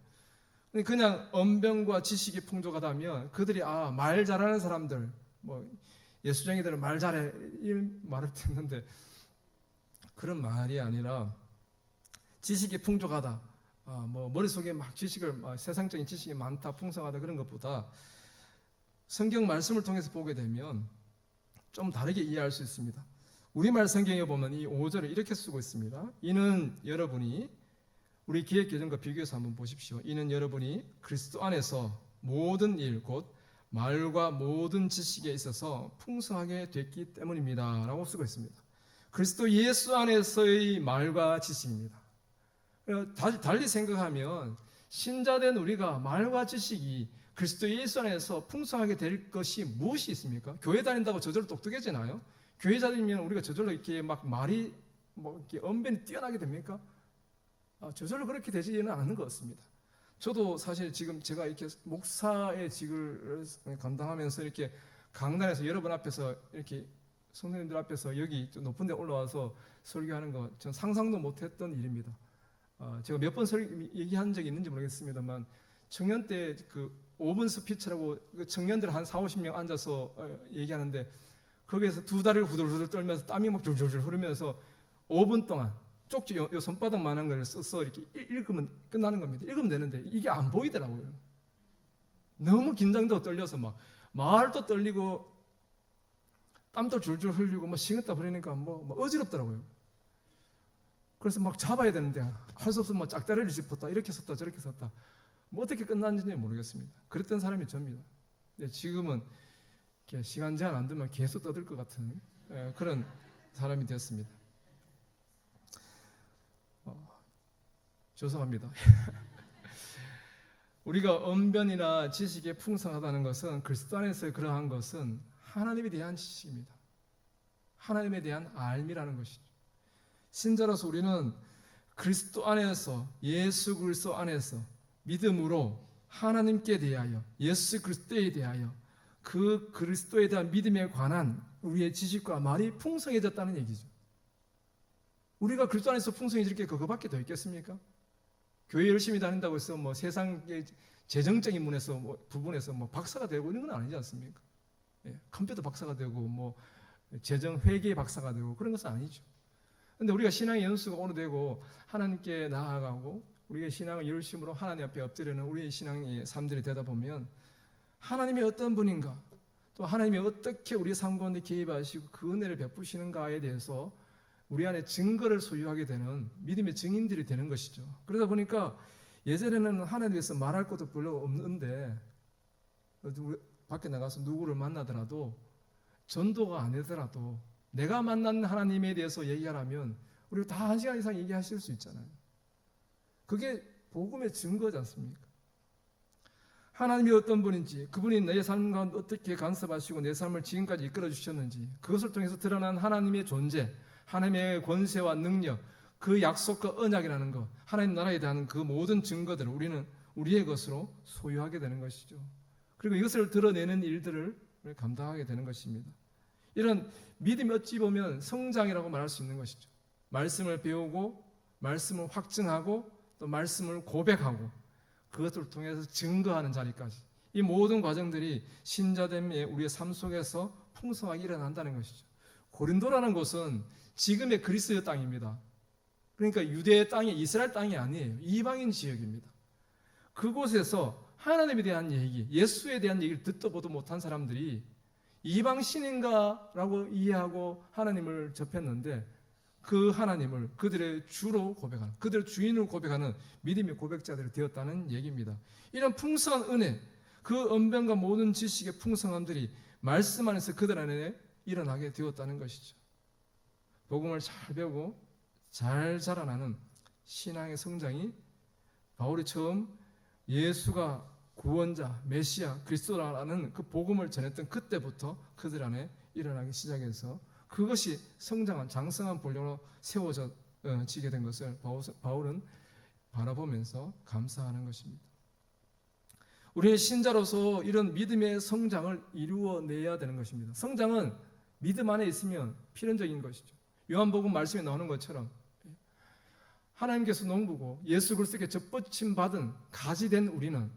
그냥 언변과 지식이 풍족하다면 그들이 말 잘하는 사람들, 예수쟁이들은 말 잘해 이 말을 듣는데 그런 말이 아니라 지식이 풍족하다, 머릿속에 막 지식을 세상적인 지식이 많다, 풍성하다 그런 것보다 성경 말씀을 통해서 보게 되면 좀 다르게 이해할 수 있습니다. 우리말 성경에 보면 이 5절을 이렇게 쓰고 있습니다. 이는 여러분이, 우리 기획개정과 비교해서 한번 보십시오. 이는 여러분이 그리스도 안에서 모든 일, 곧 말과 모든 지식에 있어서 풍성하게 됐기 때문입니다 라고 쓰고 있습니다. 그리스도 예수 안에서의 말과 지식입니다. 달리 생각하면 신자된 우리가 말과 지식이 그리스도 예수 안에서 풍성하게 될 것이 무엇이 있습니까? 교회 다닌다고 저절로 똑똑해지나요? 교회 다니면 우리가 저절로 이렇게 막 말이 이렇게 언변이 뛰어나게 됩니까? 저절로 그렇게 되지는 않는 것 같습니다. 저도 사실 지금 제가 이렇게 목사의 직을 감당하면서 이렇게 강단에서 여러분 앞에서 이렇게 성도님들 앞에서 여기 높은 데 올라와서 설교하는 거 전 상상도 못했던 일입니다. 제가 몇 번 얘기한 적이 있는지 모르겠습니다만 청년 때 그 5분 스피치라고 청년들 한 40-50명 앉아서 얘기하는데 거기에서 두 다리를 후들후들 떨면서 땀이 막 줄줄줄 흐르면서 5분 동안 쪽지 요 손바닥만한 걸 써서 이렇게 읽으면 끝나는 겁니다. 읽으면 되는데 이게 안 보이더라고요. 너무 긴장도 떨려서 막 말도 떨리고 땀도 줄줄 흘리고 막 식은땀 흐르니까 막 어지럽더라고요. 그래서 막 잡아야 되는데 할 수 없으면 막 짝다리를 짚었다, 이렇게 썼다 저렇게 썼다, 어떻게 끝났는지 모르겠습니다. 그랬던 사람이 접니다. 지금은 시간 제한 안 두면 계속 떠들 것 같은 그런 사람이 되었습니다. 죄송합니다. 우리가 언변이나 지식에 풍성하다는 것은 그리스도 안에서 그러한 것은 하나님에 대한 지식입니다. 하나님에 대한 알미라는 것이죠. 신자로서 우리는 그리스도 안에서, 예수 그리스도 안에서 믿음으로 하나님께 대하여, 예수 그리스도에 대하여 그 그리스도에 대한 믿음에 관한 우리의 지식과 말이 풍성해졌다는 얘기죠. 우리가 그리스도 안에서 풍성해질 게 그거밖에 더 있겠습니까? 교회 열심히 다닌다고 해서 세상의 재정적인 부분에서 박사가 되고 이런 건 아니지 않습니까? 컴퓨터 박사가 되고 재정 회계 박사가 되고 그런 것은 아니죠. 그런데 우리가 신앙의 연수가 어느 되고 하나님께 나아가고 우리의 신앙을 열심으로 하나님 앞에 엎드리는 우리의 신앙의 삶들이 되다 보면 하나님이 어떤 분인가, 또 하나님이 어떻게 우리의 삶 가운데 개입하시고 그 은혜를 베푸시는가에 대해서 우리 안에 증거를 소유하게 되는 믿음의 증인들이 되는 것이죠. 그러다 보니까 예전에는 하나님께서 말할 것도 별로 없는데 밖에 나가서 누구를 만나더라도 전도가 아니더라도 내가 만난 하나님에 대해서 얘기하라면 우리가 다 1시간 이상 얘기하실 수 있잖아요. 그게 복음의 증거지 않습니까? 하나님이 어떤 분인지, 그분이 내 삶 가운데 어떻게 간섭하시고 내 삶을 지금까지 이끌어 주셨는지, 그것을 통해서 드러난 하나님의 존재, 하나님의 권세와 능력, 그 약속과 언약이라는 것, 하나님 나라에 대한 그 모든 증거들을 우리는 우리의 것으로 소유하게 되는 것이죠. 그리고 이것을 드러내는 일들을 감당하게 되는 것입니다. 이런 믿음이 어찌 보면 성장이라고 말할 수 있는 것이죠. 말씀을 배우고 말씀을 확증하고 또 말씀을 고백하고 그것을 통해서 증거하는 자리까지, 이 모든 과정들이 신자됨의 우리의 삶 속에서 풍성하게 일어난다는 것이죠. 고린도라는 곳은 지금의 그리스의 땅입니다. 그러니까 유대의 땅이 이스라엘 땅이 아니에요. 이방인 지역입니다. 그곳에서 하나님에 대한 얘기, 예수에 대한 얘기를 듣도 보도 못한 사람들이 이방 신인가라고 이해하고 하나님을 접했는데 그 하나님을 그들의 주로 고백하는, 그들의 주인으로 고백하는 믿음의 고백자들이 되었다는 얘기입니다. 이런 풍성한 은혜, 그 언변과 모든 지식의 풍성함들이 말씀 안에서 그들 안에 일어나게 되었다는 것이죠. 복음을 잘 배우고 잘 자라나는 신앙의 성장이 바울이 처음 예수가 구원자, 메시아, 그리스도라는 그 복음을 전했던 그때부터 그들 안에 일어나기 시작해서 그것이 성장한 장성한 본령으로 세워지게 된 것을 바울은 바라보면서 감사하는 것입니다. 우리의 신자로서 이런 믿음의 성장을 이루어내야 되는 것입니다. 성장은 믿음 안에 있으면 필연적인 것이죠. 요한복음 말씀에 나오는 것처럼 하나님께서 농부고 예수 그리스도께 접붙임 받은 가지 된 우리는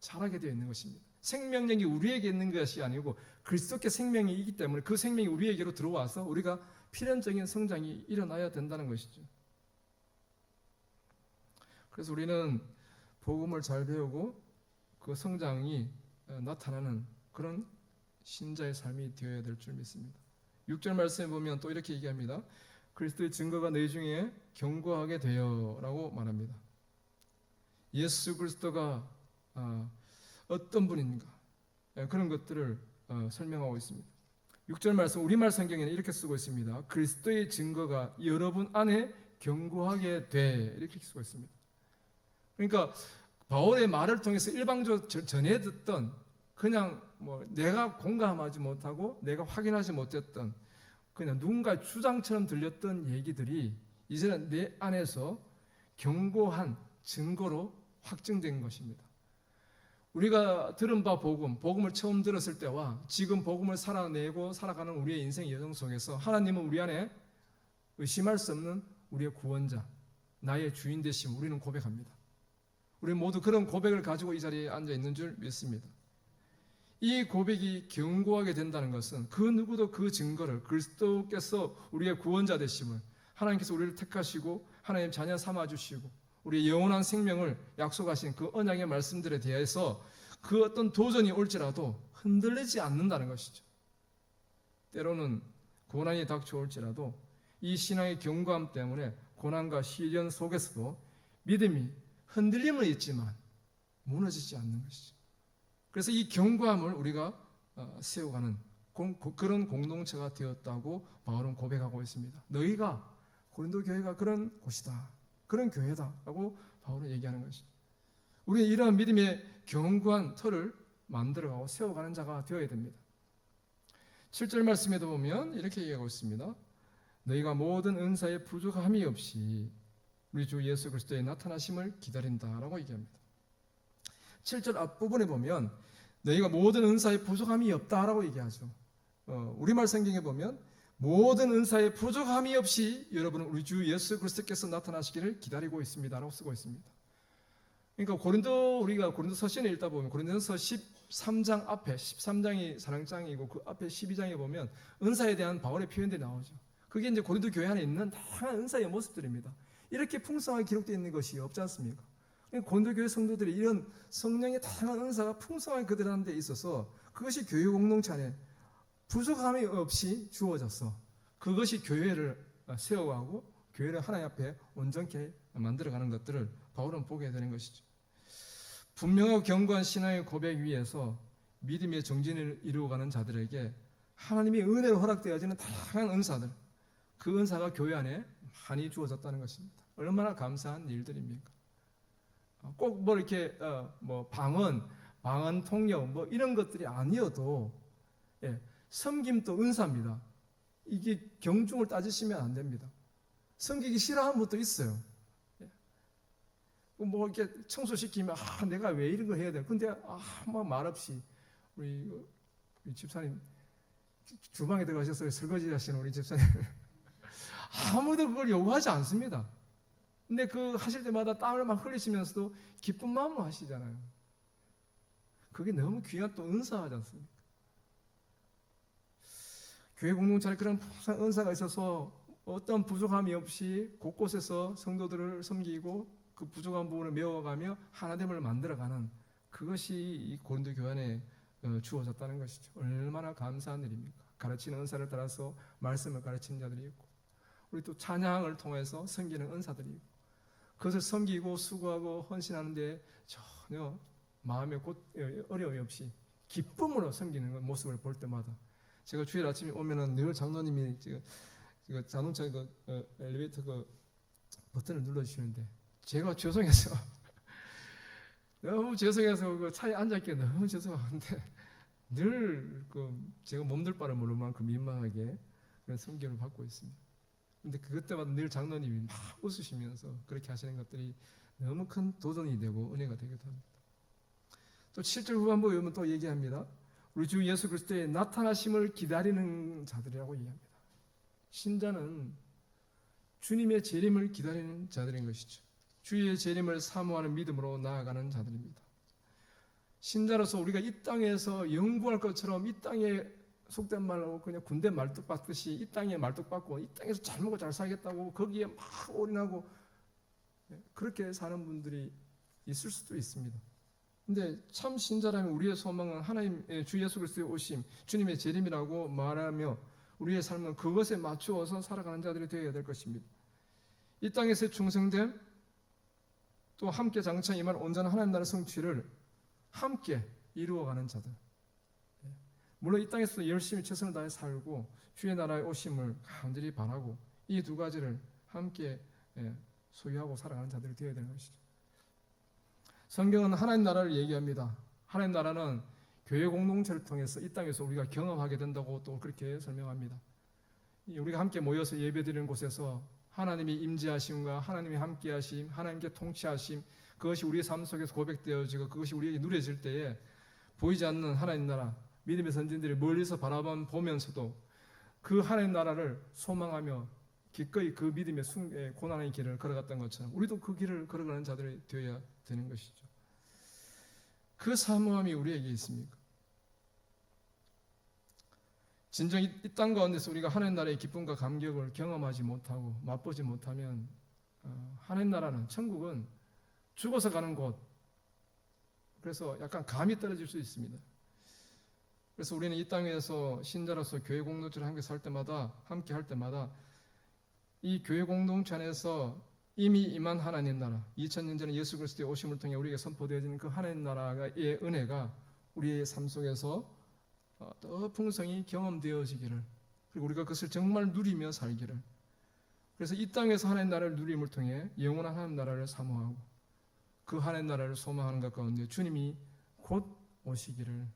자라게 되어 있는 것입니다. 생명력이 우리에게 있는 것이 아니고 그리스도께 생명이 있기 때문에 그 생명이 우리에게로 들어와서 우리가 필연적인 성장이 일어나야 된다는 것이죠. 그래서 우리는 복음을 잘 배우고 그 성장이 나타나는 그런 신자의 삶이 되어야 될 줄 믿습니다. 6절 말씀에 보면 또 이렇게 얘기합니다. 그리스도의 증거가 너희 중에 견고하게 되어 라고 말합니다. 예수 그리스도가 어떤 분인가 그런 것들을 설명하고 있습니다. 6절 말씀 우리말 성경에는 이렇게 쓰고 있습니다. 그리스도의 증거가 여러분 안에 견고하게 돼 이렇게 쓰고 있습니다. 그러니까 바울의 말을 통해서 일방적으로 전해 듣던 그냥 뭐 내가 공감하지 못하고 내가 확인하지 못했던 그냥 누군가의 주장처럼 들렸던 얘기들이 이제는 내 안에서 견고한 증거로 확증된 것입니다. 우리가 들은 바 복음을 처음 들었을 때와 지금 복음을 살아내고 살아가는 우리의 인생 여정 속에서 하나님은 우리 안에 의심할 수 없는 우리의 구원자, 나의 주인 되심 우리는 고백합니다. 우리 모두 그런 고백을 가지고 이 자리에 앉아 있는 줄 믿습니다. 이 고백이 견고하게 된다는 것은 그 누구도 그 증거를 그리스도께서 우리의 구원자 되심을 하나님께서 우리를 택하시고 하나님 자녀 삼아주시고 우리의 영원한 생명을 약속하신 그 언약의 말씀들에 대해서 그 어떤 도전이 올지라도 흔들리지 않는다는 것이죠. 때로는 고난이 닥쳐올지라도 이 신앙의 견고함 때문에 고난과 시련 속에서도 믿음이 흔들림은 있지만 무너지지 않는 것이죠. 그래서 이 견고함을 우리가 세워가는 그런 공동체가 되었다고 바울은 고백하고 있습니다. 너희가 고린도 교회가 그런 곳이다. 그런 교회다라고 바울은 얘기하는 것이죠. 우리는 이러한 믿음의 견고한 틀을 만들어가고 세워가는 자가 되어야 됩니다. 7절 말씀에도 보면 이렇게 얘기하고 있습니다. 너희가 모든 은사에 부족함이 없이 우리 주 예수 그리스도의 나타나심을 기다린다라고 얘기합니다. 7절 앞부분에 보면 너희가 모든 은사에 부족함이 없다라고 얘기하죠. 우리말 성경에 보면 모든 은사에 부족함이 없이 여러분은 우리 주 예수 그리스도께서 나타나시기를 기다리고 있습니다라고 쓰고 있습니다. 그러니까 우리가 고린도 서신을 읽다 보면 고린도서 13장 앞에 13장이 사랑장이고 그 앞에 12장에 보면 은사에 대한 바울의 표현들이 나오죠. 그게 이제 고린도 교회 안에 있는 다양한 은사의 모습들입니다. 이렇게 풍성하게 기록되어 있는 것이 없지 않습니까? 고린도 교회 성도들이 이런 성령의 다양한 은사가 풍성하게 그들한테 있어서 그것이 교회 공동체 안에 부족함이 없이 주어져서 그것이 교회를 세워가고 교회를 하나님 앞에 온전케 만들어가는 것들을 바울은 보게 되는 것이죠. 분명하고 견고한 신앙의 고백 위에서 믿음의 정진을 이루어가는 자들에게 하나님의 은혜로 허락되어지는 다양한 은사들, 그 은사가 교회 안에 많이 주어졌다는 것입니다. 얼마나 감사한 일들입니까? 꼭 뭐 이렇게 뭐 방언 통역 뭐 이런 것들이 아니어도 섬김도 은사입니다. 이게 경중을 따지시면 안 됩니다. 섬기기 싫어하는 분도 있어요. 뭐 이렇게 청소시키면 내가 왜 이런 거 해야 돼? 근데 아무 말 없이 우리 집사님 주방에 들어가셔서 설거지 하시는 우리 집사님 아무도 그걸 요구하지 않습니다. 근데 그 하실 때마다 땀을 막 흘리시면서도 기쁜 마음으로 하시잖아요. 그게 너무 귀한 또 은사하지 않습니까? 교회 공동체에 그런 풍성한 은사가 있어서 어떤 부족함이 없이 곳곳에서 성도들을 섬기고 그 부족한 부분을 메워가며 하나됨을 만들어가는 그것이 이 고린도 교회 안에 주어졌다는 것이죠. 얼마나 감사한 일입니까? 가르치는 은사를 따라서 말씀을 가르치는 자들이 있고, 우리 또 찬양을 통해서 섬기는 은사들이 있고, 그것을 섬기고 수고하고 헌신하는데 전혀 마음에 어려움이 없이 기쁨으로 섬기는 모습을 볼 때마다, 제가 주일 아침에 오면은 늘 장로님이 자동차 엘리베이터 버튼을 눌러주시는데, 제가 죄송해서 너무 죄송해서 그 차에 앉아있기에 너무 죄송한데 늘 제가 몸둘 바를 모를 만큼 민망하게 그런 섬김을 받고 있습니다. 근데 그것 때마다 늘 장로님이 막 웃으시면서 그렇게 하시는 것들이 너무 큰 도전이 되고 은혜가 되기도 합니다. 또 7절 후반부에 보면 또 얘기합니다. 우리 주 예수 그리스도의 나타나심을 기다리는 자들이라고 얘기합니다. 신자는 주님의 재림을 기다리는 자들인 것이죠. 주의 재림을 사모하는 믿음으로 나아가는 자들입니다. 신자로서 우리가 이 땅에서 영구할 것처럼, 이 땅에 속된 말로 그냥 군대 말뚝 받듯이 이 땅에 말뚝 받고 이 땅에서 잘 먹고 잘 살겠다고 거기에 막 올인하고 그렇게 사는 분들이 있을 수도 있습니다. 근데 참 신자라면 우리의 소망은 하나님의 주 예수 그리스도의 오심, 주님의 재림이라고 말하며 우리의 삶은 그것에 맞추어서 살아가는 자들이 되어야 될 것입니다. 이 땅에서의 충성됨, 또 함께 장차 임할 온전한 하나님 나라의 성취를 함께 이루어가는 자들. 물론 이 땅에서 열심히 최선을 다해 살고 주의 나라의 오심을 간절히 바라고 이 두 가지를 함께 소유하고 살아가는 자들이 되어야 되는 것이죠. 성경은 하나님 나라를 얘기합니다. 하나님 나라는 교회 공동체를 통해서 이 땅에서 우리가 경험하게 된다고 또 그렇게 설명합니다. 우리가 함께 모여서 예배드리는 곳에서 하나님이 임재하심과 하나님이 함께하심, 하나님께 통치하심, 그것이 우리의 삶 속에서 고백되어지고 그것이 우리에게 누려질 때에 보이지 않는 하나님 나라, 믿음의 선진들이 멀리서 바라만 보면서도 그 하나님 나라를 소망하며 기꺼이 그 믿음의 고난의 길을 걸어갔던 것처럼 우리도 그 길을 걸어가는 자들이 되어야 되는 것이죠. 그 사모함이 우리에게 있습니까? 진정 이 땅 가운데서 우리가 하나님 나라의 기쁨과 감격을 경험하지 못하고 맛보지 못하면 하나님 나라는, 천국은 죽어서 가는 곳, 그래서 약간 감이 떨어질 수 있습니다. 그래서 우리는 이 땅에서 신자로서 교회 공동체를 함께 할 때마다 이 교회 공동체 안에서 이미 임한 하나님 나라, 2000년 전에 예수 그리스도의 오심을 통해 우리에게 선포되어지는 그 하나님 나라의 은혜가 우리의 삶 속에서 더 풍성히 경험되어지기를, 그리고 우리가 그것을 정말 누리며 살기를, 그래서 이 땅에서 하나님 나라를 누림을 통해 영원한 하나님 나라를 사모하고 그 하나님 나라를 소망하는 것 가운데 주님이 곧 오시기를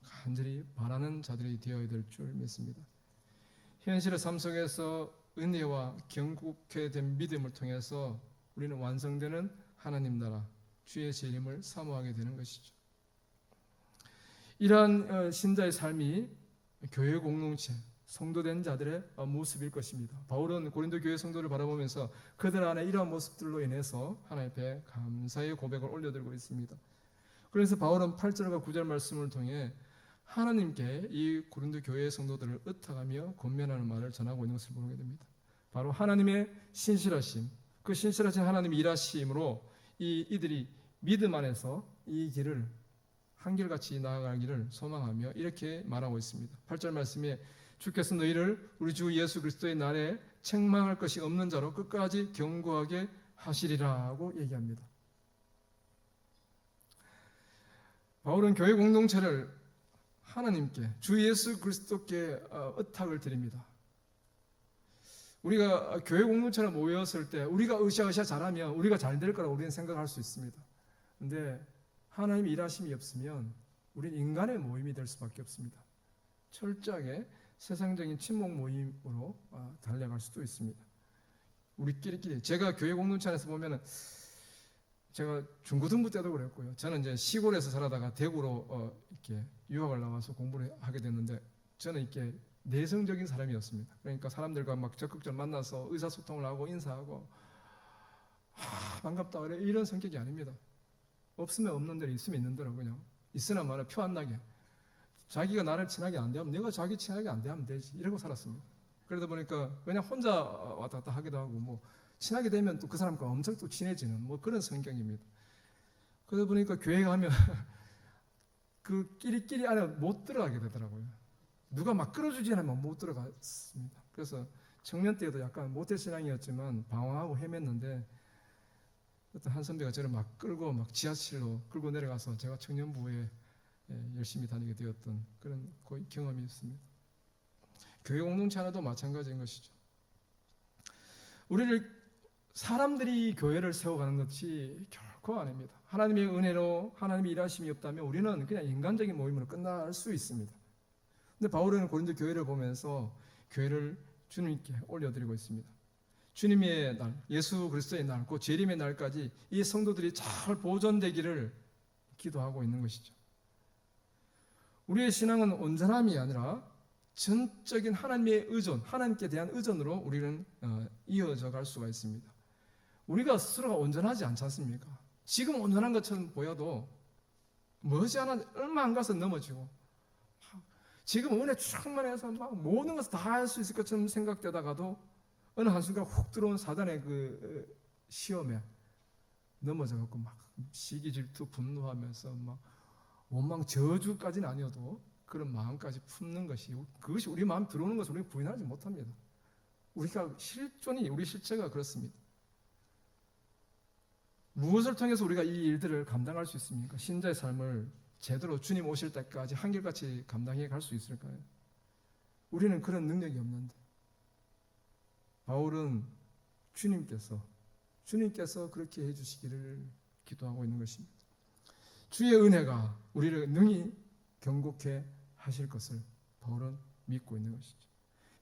간절히 바라는 자들이 되어야 될 줄 믿습니다. 현실의 삶 속에서 은혜와 경고케 된 믿음을 통해서 우리는 완성되는 하나님 나라, 주의 재림을 사모하게 되는 것이죠. 이러한 신자의 삶이 교회 공동체, 성도된 자들의 모습일 것입니다. 바울은 고린도 교회 성도를 바라보면서 그들 안에 이러한 모습들로 인해서 하나님 앞에 감사의 고백을 올려드리고 있습니다. 그래서 바울은 8절과 9절 말씀을 통해 하나님께 이 고린도 교회의 성도들을 의탁하며 권면하는 말을 전하고 있는 것을 보게 됩니다. 바로 하나님의 신실하심, 그 신실하신 하나님의 일하심으로 이들이 믿음 안에서 이 길을 한결같이 나아가기를 소망하며 이렇게 말하고 있습니다. 8절 말씀에 주께서 너희를 우리 주 예수 그리스도의 날에 책망할 것이 없는 자로 끝까지 견고하게 하시리라고 얘기합니다. 바울은 교회 공동체를 하나님께, 주 예수 그리스도께 의탁을 드립니다. 우리가 교회 공동체를 모였을 때 우리가 으쌰으쌰 잘하면 우리가 잘 될 거라고 우리는 생각할 수 있습니다. 그런데 하나님의 일하심이 없으면 우리는 인간의 모임이 될 수밖에 없습니다. 철저하게 세상적인 친목 모임으로 달려갈 수도 있습니다. 우리끼리. 제가 교회 공동체 안에서 보면은, 제가 중고등부 때도 그랬고요. 저는 이제 시골에서 살아다가 대구로 이렇게 유학을 나와서 공부를 하게 됐는데, 저는 이렇게 내성적인 사람이었습니다. 그러니까 사람들과 막 적극적으로 만나서 의사소통을 하고 인사하고 반갑다 그래, 이런 성격이 아닙니다. 없으면 없는 대로, 있으면 있는 대로 그냥 있으나 마나 표 안 나게 자기가 나를 친하게 안 대하면 내가 자기 친하게 안 대하면 되지. 이러고 살았습니다. 그러다 보니까 그냥 혼자 왔다 갔다 하기도 하고 뭐 친하게 되면 또 그 사람과 엄청 또 친해지는 뭐 그런 성격입니다. 그러다 보니까 교회 가면 그 끼리끼리 안에 못 들어가게 되더라고요. 누가 막 끌어주지 않으면 못 들어갔습니다. 그래서 청년 때도 약간 모태신앙이었지만 방황하고 헤맸는데 어떤 한 선배가 저를 막 끌고 막 지하실로 끌고 내려가서 제가 청년부에 열심히 다니게 되었던 그런 경험이 있습니다. 교회 공동체 하나도 마찬가지인 것이죠. 우리를 사람들이 교회를 세워가는 것이 결코 아닙니다. 하나님의 은혜로 하나님의 일하심이 없다면 우리는 그냥 인간적인 모임으로 끝날 수 있습니다. 근데 바울은 고린도 교회를 보면서 교회를 주님께 올려드리고 있습니다. 주님의 날, 예수 그리스도의 날, 곧 재림의 날까지 이 성도들이 잘 보존되기를 기도하고 있는 것이죠. 우리의 신앙은 온전함이 아니라 전적인 하나님의 의존, 하나님께 대한 의존으로 우리는 이어져 갈 수가 있습니다. 우리가 스스로가 온전하지 않지 않습니까? 지금 온전한 것처럼 보여도 머지않아 얼마 안 가서 넘어지고 지금 은혜 충만해서 막 모든 것을 다 할 수 있을 것처럼 생각되다가도 어느 한순간 훅 들어온 사단의 그 시험에 넘어져갖고 막 시기 질투 분노하면서 막 원망 저주까지는 아니어도 그런 마음까지 품는 것이 그것이 우리 마음 들어오는 것을 우리가 부인하지 못합니다. 우리가 실존이 우리 실체가 그렇습니다. 무엇을 통해서 우리가 이 일들을 감당할 수 있습니까? 신자의 삶을 제대로 주님 오실 때까지 한결같이 감당해 갈 수 있을까요? 우리는 그런 능력이 없는데 바울은 주님께서 그렇게 해주시기를 기도하고 있는 것입니다. 주의 은혜가 우리를 능히 경고케 하실 것을 바울은 믿고 있는 것이죠.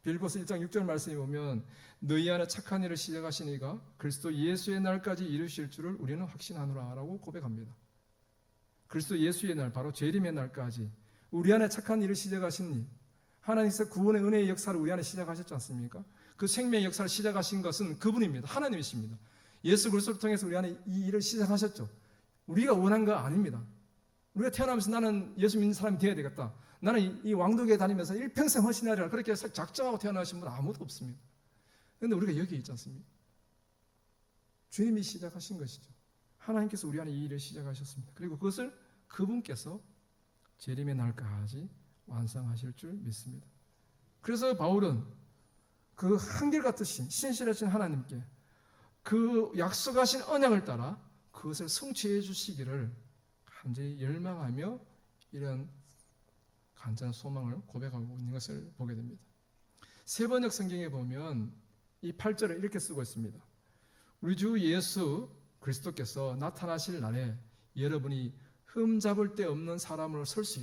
빌립보서 1장 6절 말씀에 보면 너희 안에 착한 일을 시작하신 이가 그리스도 예수의 날까지 이루실 줄을 우리는 확신하노라 라고 고백합니다. 그리스도 예수의 날, 바로 재림의 날까지 우리 안에 착한 일을 시작하신 이, 하나님께서 구원의 은혜의 역사를 우리 안에 시작하셨지 않습니까? 그 생명의 역사를 시작하신 것은 그분입니다. 하나님이십니다. 예수 그리스도를 통해서 우리 안에 이 일을 시작하셨죠. 우리가 원한 거 아닙니다. 우리가 태어나면서 나는 예수 믿는 사람이 되어야 되겠다. 나는 이 왕도교에 다니면서 일평생 헌신하리라 그렇게 작정하고 태어나신 분 아무도 없습니다. 그런데 우리가 여기 있지 않습니까? 주님이 시작하신 것이죠. 하나님께서 우리 안에 이 일을 시작하셨습니다. 그리고 그것을 그분께서 재림의 날까지 완성하실 줄 믿습니다. 그래서 바울은 그 한결같으신 신실하신 하나님께 그 약속하신 언약을 따라 그것을 성취해 주시기를 간절히 열망하며 이런 간절한 소망을 고백하고 있는 것을 보게 됩니다. 세번역 성경에 보면 이 8절을 이렇게 쓰고 있습니다. 우리 주 예수 그리스도께서 나타나실 날에 여러분이 흠잡을 데 없는 사람으로 설 수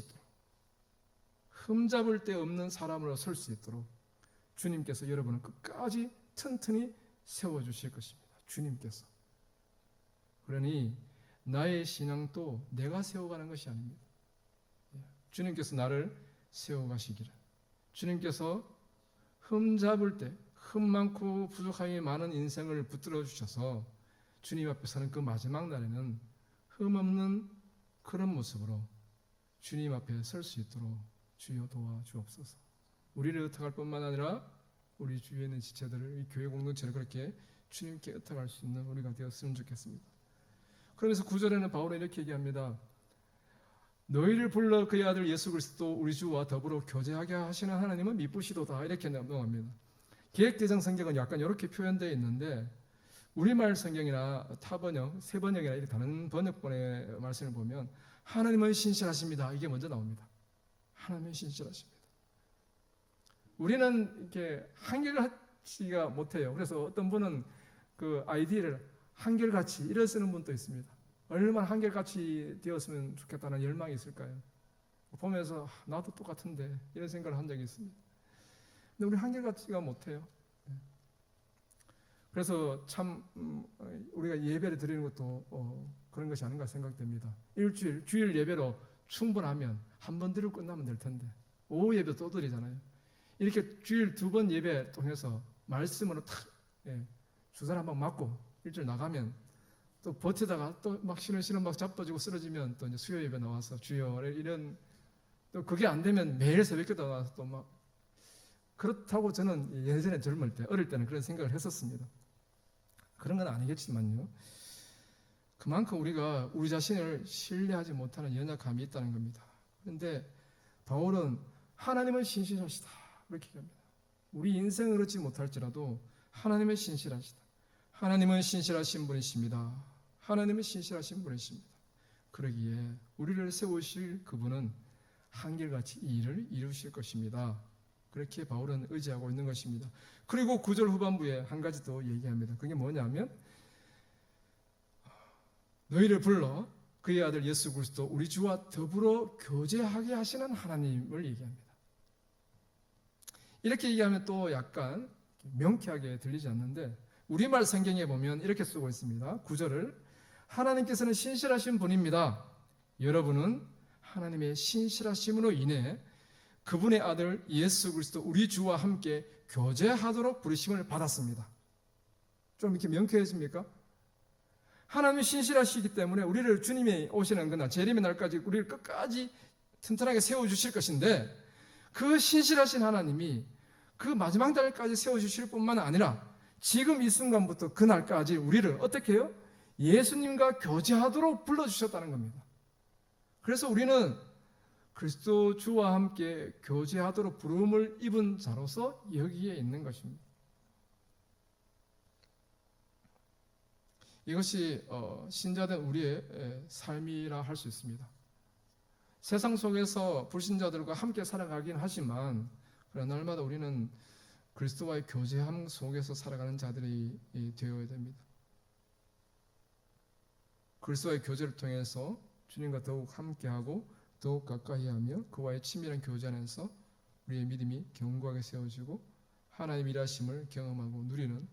있도록 주님께서 여러분을 끝까지 튼튼히 세워주실 것입니다. 주님께서. 그러니 나의 신앙도 내가 세워가는 것이 아닙니다. 주님께서 나를 세워가시기를, 주님께서 흠잡을 때 흠 많고 부족함이 많은 인생을 붙들어 주셔서 주님 앞에 서는 그 마지막 날에는 흠 없는 그런 모습으로 주님 앞에 설 수 있도록 주여 도와주옵소서. 우리를 의탁할 뿐만 아니라 우리 주위에 있는 지체들을, 이 교회 공동체를 그렇게 주님께 의탁할 수 있는 우리가 되었으면 좋겠습니다. 그러면서 9절에는 바울은 이렇게 얘기합니다. 너희를 불러 그의 아들 예수 그리스도 우리 주와 더불어 교제하게 하시는 하나님은 미쁘시도다, 이렇게 넘어갑니다. 개역개정 성경은 약간 이렇게 표현되어 있는데 우리말 성경이나 타번역, 세번역이나 이렇게 다른 번역본의 말씀을 보면 하나님은 신실하십니다, 이게 먼저 나옵니다. 하나님은 신실하십니다. 우리는 이렇게 한결같이가 못해요. 그래서 어떤 분은 그 아이디를 한결같이 이래 쓰는 분도 있습니다. 얼마나 한결같이 되었으면 좋겠다는 열망이 있을까요? 보면서 나도 똑같은데 이런 생각을 한 적이 있습니다. 근데 우리 한결같이가 못해요. 그래서 참 우리가 예배를 드리는 것도 그런 것이 아닌가 생각됩니다. 주일 예배로 충분하면 한 번 드리고 끝나면 될 텐데 오후 예배 또 드리잖아요. 이렇게 주일 2번 예배 통해서 말씀으로 탁 주사를 한번 맞고 일주일 나가면 또 버티다가 또 막 쉬는 막 자빠지고 쓰러지면 또 이제 수요 예배 나와서 주여 이런 또 그게 안 되면 매일 새벽기도 나와서 또 막 그렇다고 저는 예전에 젊을 때 어릴 때는 그런 생각을 했었습니다. 그런 건 아니겠지만요. 그만큼 우리가 우리 자신을 신뢰하지 못하는 연약함이 있다는 겁니다. 그런데 바울은 하나님은 신실하시다 이렇게 얘기합니다. 우리 인생을 얻지 못할지라도 하나님은 신실하시다. 하나님은 신실하신 분이십니다. 하나님은 신실하신 분이십니다. 그러기에 우리를 세우실 그분은 한결같이 이 일을 이루실 것입니다. 그렇게 바울은 의지하고 있는 것입니다. 그리고 9절 후반부에 한 가지 더 얘기합니다. 그게 뭐냐면 너희를 불러 그의 아들 예수 그리스도 우리 주와 더불어 교제하게 하시는 하나님을 얘기합니다. 이렇게 얘기하면 또 약간 명쾌하게 들리지 않는데 우리말 성경에 보면 이렇게 쓰고 있습니다. 9절을 하나님께서는 신실하신 분입니다. 여러분은 하나님의 신실하심으로 인해 그분의 아들 예수 그리스도 우리 주와 함께 교제하도록 부르심을 받았습니다. 좀 이렇게 명쾌해집니까? 하나님이 신실하시기 때문에 우리를 주님이 오시는 그날 재림의 날까지 우리를 끝까지 튼튼하게 세워주실 것인데 그 신실하신 하나님이 그 마지막 날까지 세워주실 뿐만 아니라 지금 이 순간부터 그 날까지 우리를 어떻게 해요? 예수님과 교제하도록 불러주셨다는 겁니다. 그래서 우리는 그리스도 주와 함께 교제하도록 부름을 입은 자로서 여기에 있는 것입니다. 이것이 신자된 우리의 삶이라 할 수 있습니다. 세상 속에서 불신자들과 함께 살아가긴 하지만 그러나 날마다 우리는 그리스도와의 교제함 속에서 살아가는 자들이 되어야 됩니다. 그리스도와의 교제를 통해서 주님과 더욱 함께하고 더욱 가까이하며 그와의 친밀한 교제 안에서 우리의 믿음이 견고하게 세워지고 하나님 일하심을 경험하고 누리는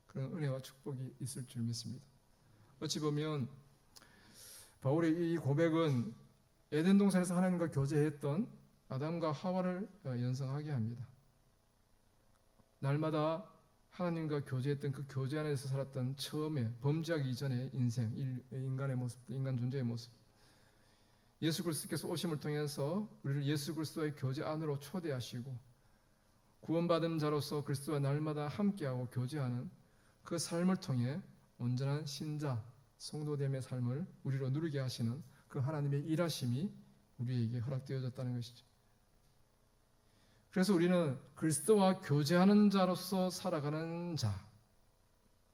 그런 은혜와 축복이 있을 줄 믿습니다. 어찌 보면 바울의 이 고백은 에덴 동산에서 하나님과 교제했던 아담과 하와를 연상하게 합니다. 날마다 하나님과 교제했던 그 교제 안에서 살았던 처음에 범죄하기 이전의 인생, 인간의 모습, 인간 존재의 모습. 예수 그리스도께서 오심을 통해서 우리를 예수 그리스도의 교제 안으로 초대하시고 구원받은 자로서 그리스도와 날마다 함께하고 교제하는 그 삶을 통해 온전한 신자, 성도됨의 삶을 우리로 누리게 하시는 그 하나님의 일하심이 우리에게 허락되어졌다는 것이죠. 그래서 우리는 그리스도와 교제하는 자로서 살아가는 자,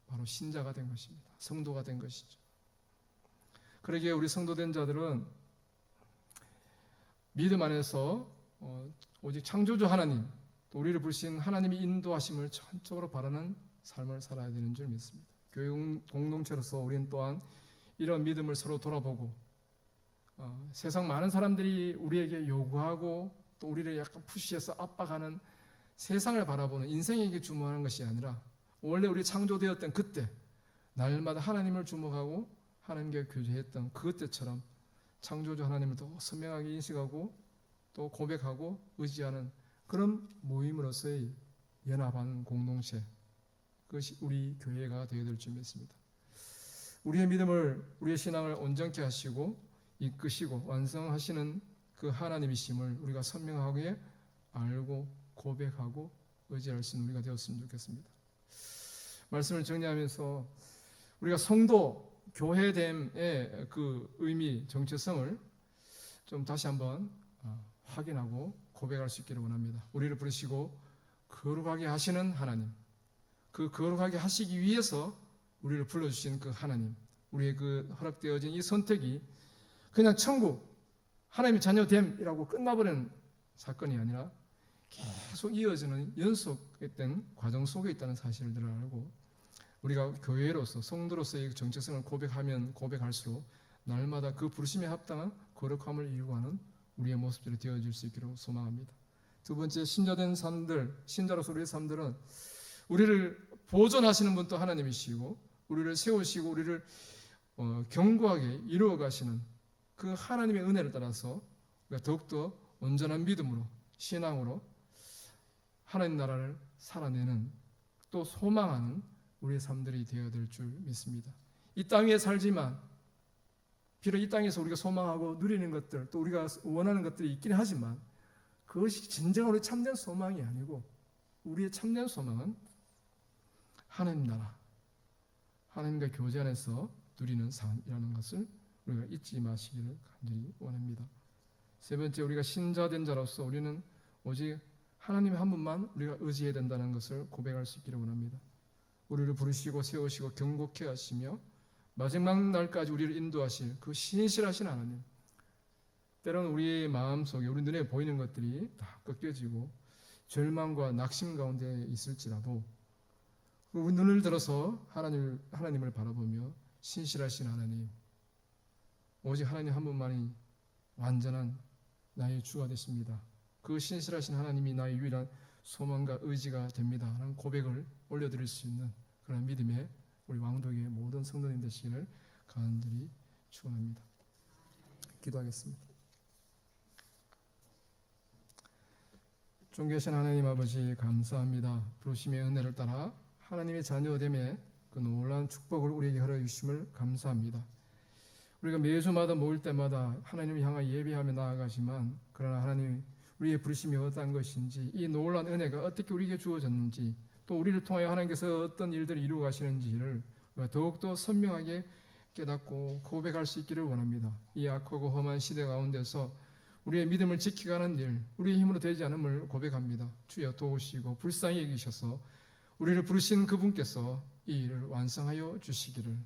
바로 신자가 된 것입니다. 성도가 된 것이죠. 그러기에 우리 성도된 자들은 믿음 안에서 오직 창조주 하나님, 또 우리를 부르신 하나님의 인도하심을 전적으로 바라는 삶을 살아야 되는 줄 믿습니다. 교회 공동체로서 우리는 또한 이런 믿음을 서로 돌아보고 세상 많은 사람들이 우리에게 요구하고 또 우리를 약간 푸시해서 압박하는 세상을 바라보는 인생에게 주목하는 것이 아니라 원래 우리 창조되었던 그때 날마다 하나님을 주목하고 하나님과 교제했던 그때처럼 창조주 하나님을 더 선명하게 인식하고 또 고백하고 의지하는 그런 모임으로서의 연합한 공동체, 그것이 우리 교회가 되어야 될 줄 믿습니다. 우리의 믿음을, 우리의 신앙을 온전케 하시고 이끄시고 완성하시는 그 하나님이심을 우리가 선명하게 알고 고백하고 의지할 수 있는 우리가 되었으면 좋겠습니다. 말씀을 정리하면서 우리가 성도, 교회됨의 그 의미, 정체성을 좀 다시 한번 확인하고 고백할 수 있기를 원합니다. 우리를 부르시고 거룩하게 하시는 하나님, 그 거룩하게 하시기 위해서 우리를 불러주신 그 하나님, 우리의 그 허락되어진 이 선택이 그냥 천국, 하나님의 자녀됨이라고 끝나버리는 사건이 아니라 계속 이어지는 연속된 과정 속에 있다는 사실을 알고 우리가 교회로서 성도로서의 정체성을 고백하면 고백할수록 날마다 그 부르심에 합당한 거룩함을 이루어가는 우리의 모습들이 되어질 수 있기를 소망합니다. 두 번째, 신자된 삶들, 신자로서 우리의 삶들은 우리를 보존하시는 분도 하나님이시고 우리를 세우시고 우리를 견고하게 이루어가시는 그 하나님의 은혜를 따라서 우리가 더욱더 온전한 믿음으로 신앙으로 하나님 나라를 살아내는 또 소망하는 우리의 삶들이 되어야 될 줄 믿습니다. 이 땅 위에 살지만 비록 이 땅에서 우리가 소망하고 누리는 것들, 또 우리가 원하는 것들이 있긴 하지만 그것이 진정으로 참된 소망이 아니고 우리의 참된 소망은 하나님 나라, 하나님과 교제 안에서 누리는 삶이라는 것을 우리가 잊지 마시기를 간절히 원합니다. 세 번째, 우리가 신자된 자로서 우리는 오직 하나님 한 분만 우리가 의지해야 된다는 것을 고백할 수 있기를 원합니다. 우리를 부르시고 세우시고 경고케 하시며 마지막 날까지 우리를 인도하실 그 신실하신 하나님, 때로는 우리의 마음속에 우리 눈에 보이는 것들이 다 꺾여지고 절망과 낙심 가운데 있을지라도 우리 눈을 들어서 하나님을 바라보며 신실하신 하나님, 오직 하나님 한 분만이 완전한 나의 주가 되십니다. 그 신실하신 하나님이 나의 유일한 소망과 의지가 됩니다 라는 고백을 올려드릴 수 있는 그런 믿음의 우리 왕독의 모든 성도님 되시기를 간절히 축원합니다. 기도하겠습니다. 존귀하신 하나님 아버지, 감사합니다. 부르심의 은혜를 따라 하나님의 자녀됨의 그 놀라운 축복을 우리에게 허락해 주심을 감사합니다. 우리가 매주마다 모일 때마다 하나님을 향하여 예배하며 나아가지만, 그러나 하나님, 우리의 부르심이 어떠한 것인지, 이 놀라운 은혜가 어떻게 우리에게 주어졌는지, 또 우리를 통하여 하나님께서 어떤 일들을 이루어 가시는지를 더욱더 선명하게 깨닫고 고백할 수 있기를 원합니다. 이 악하고 험한 시대 가운데서 우리의 믿음을 지켜가는 일, 우리의 힘으로 되지 않음을 고백합니다. 주여 도우시고 불쌍히 여기셔서 우리를 부르신 그분께서 이 일을 완성하여 주시기를,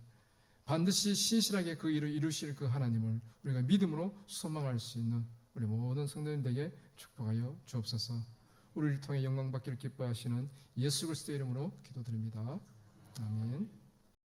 반드시 신실하게 그 일을 이루실 그 하나님을 우리가 믿음으로 소망할 수 있는 우리 모든 성도님들에게 축복하여 주옵소서. 우리를 통해 영광받기를 기뻐하시는 예수 그리스도의 이름으로 기도드립니다. 아멘.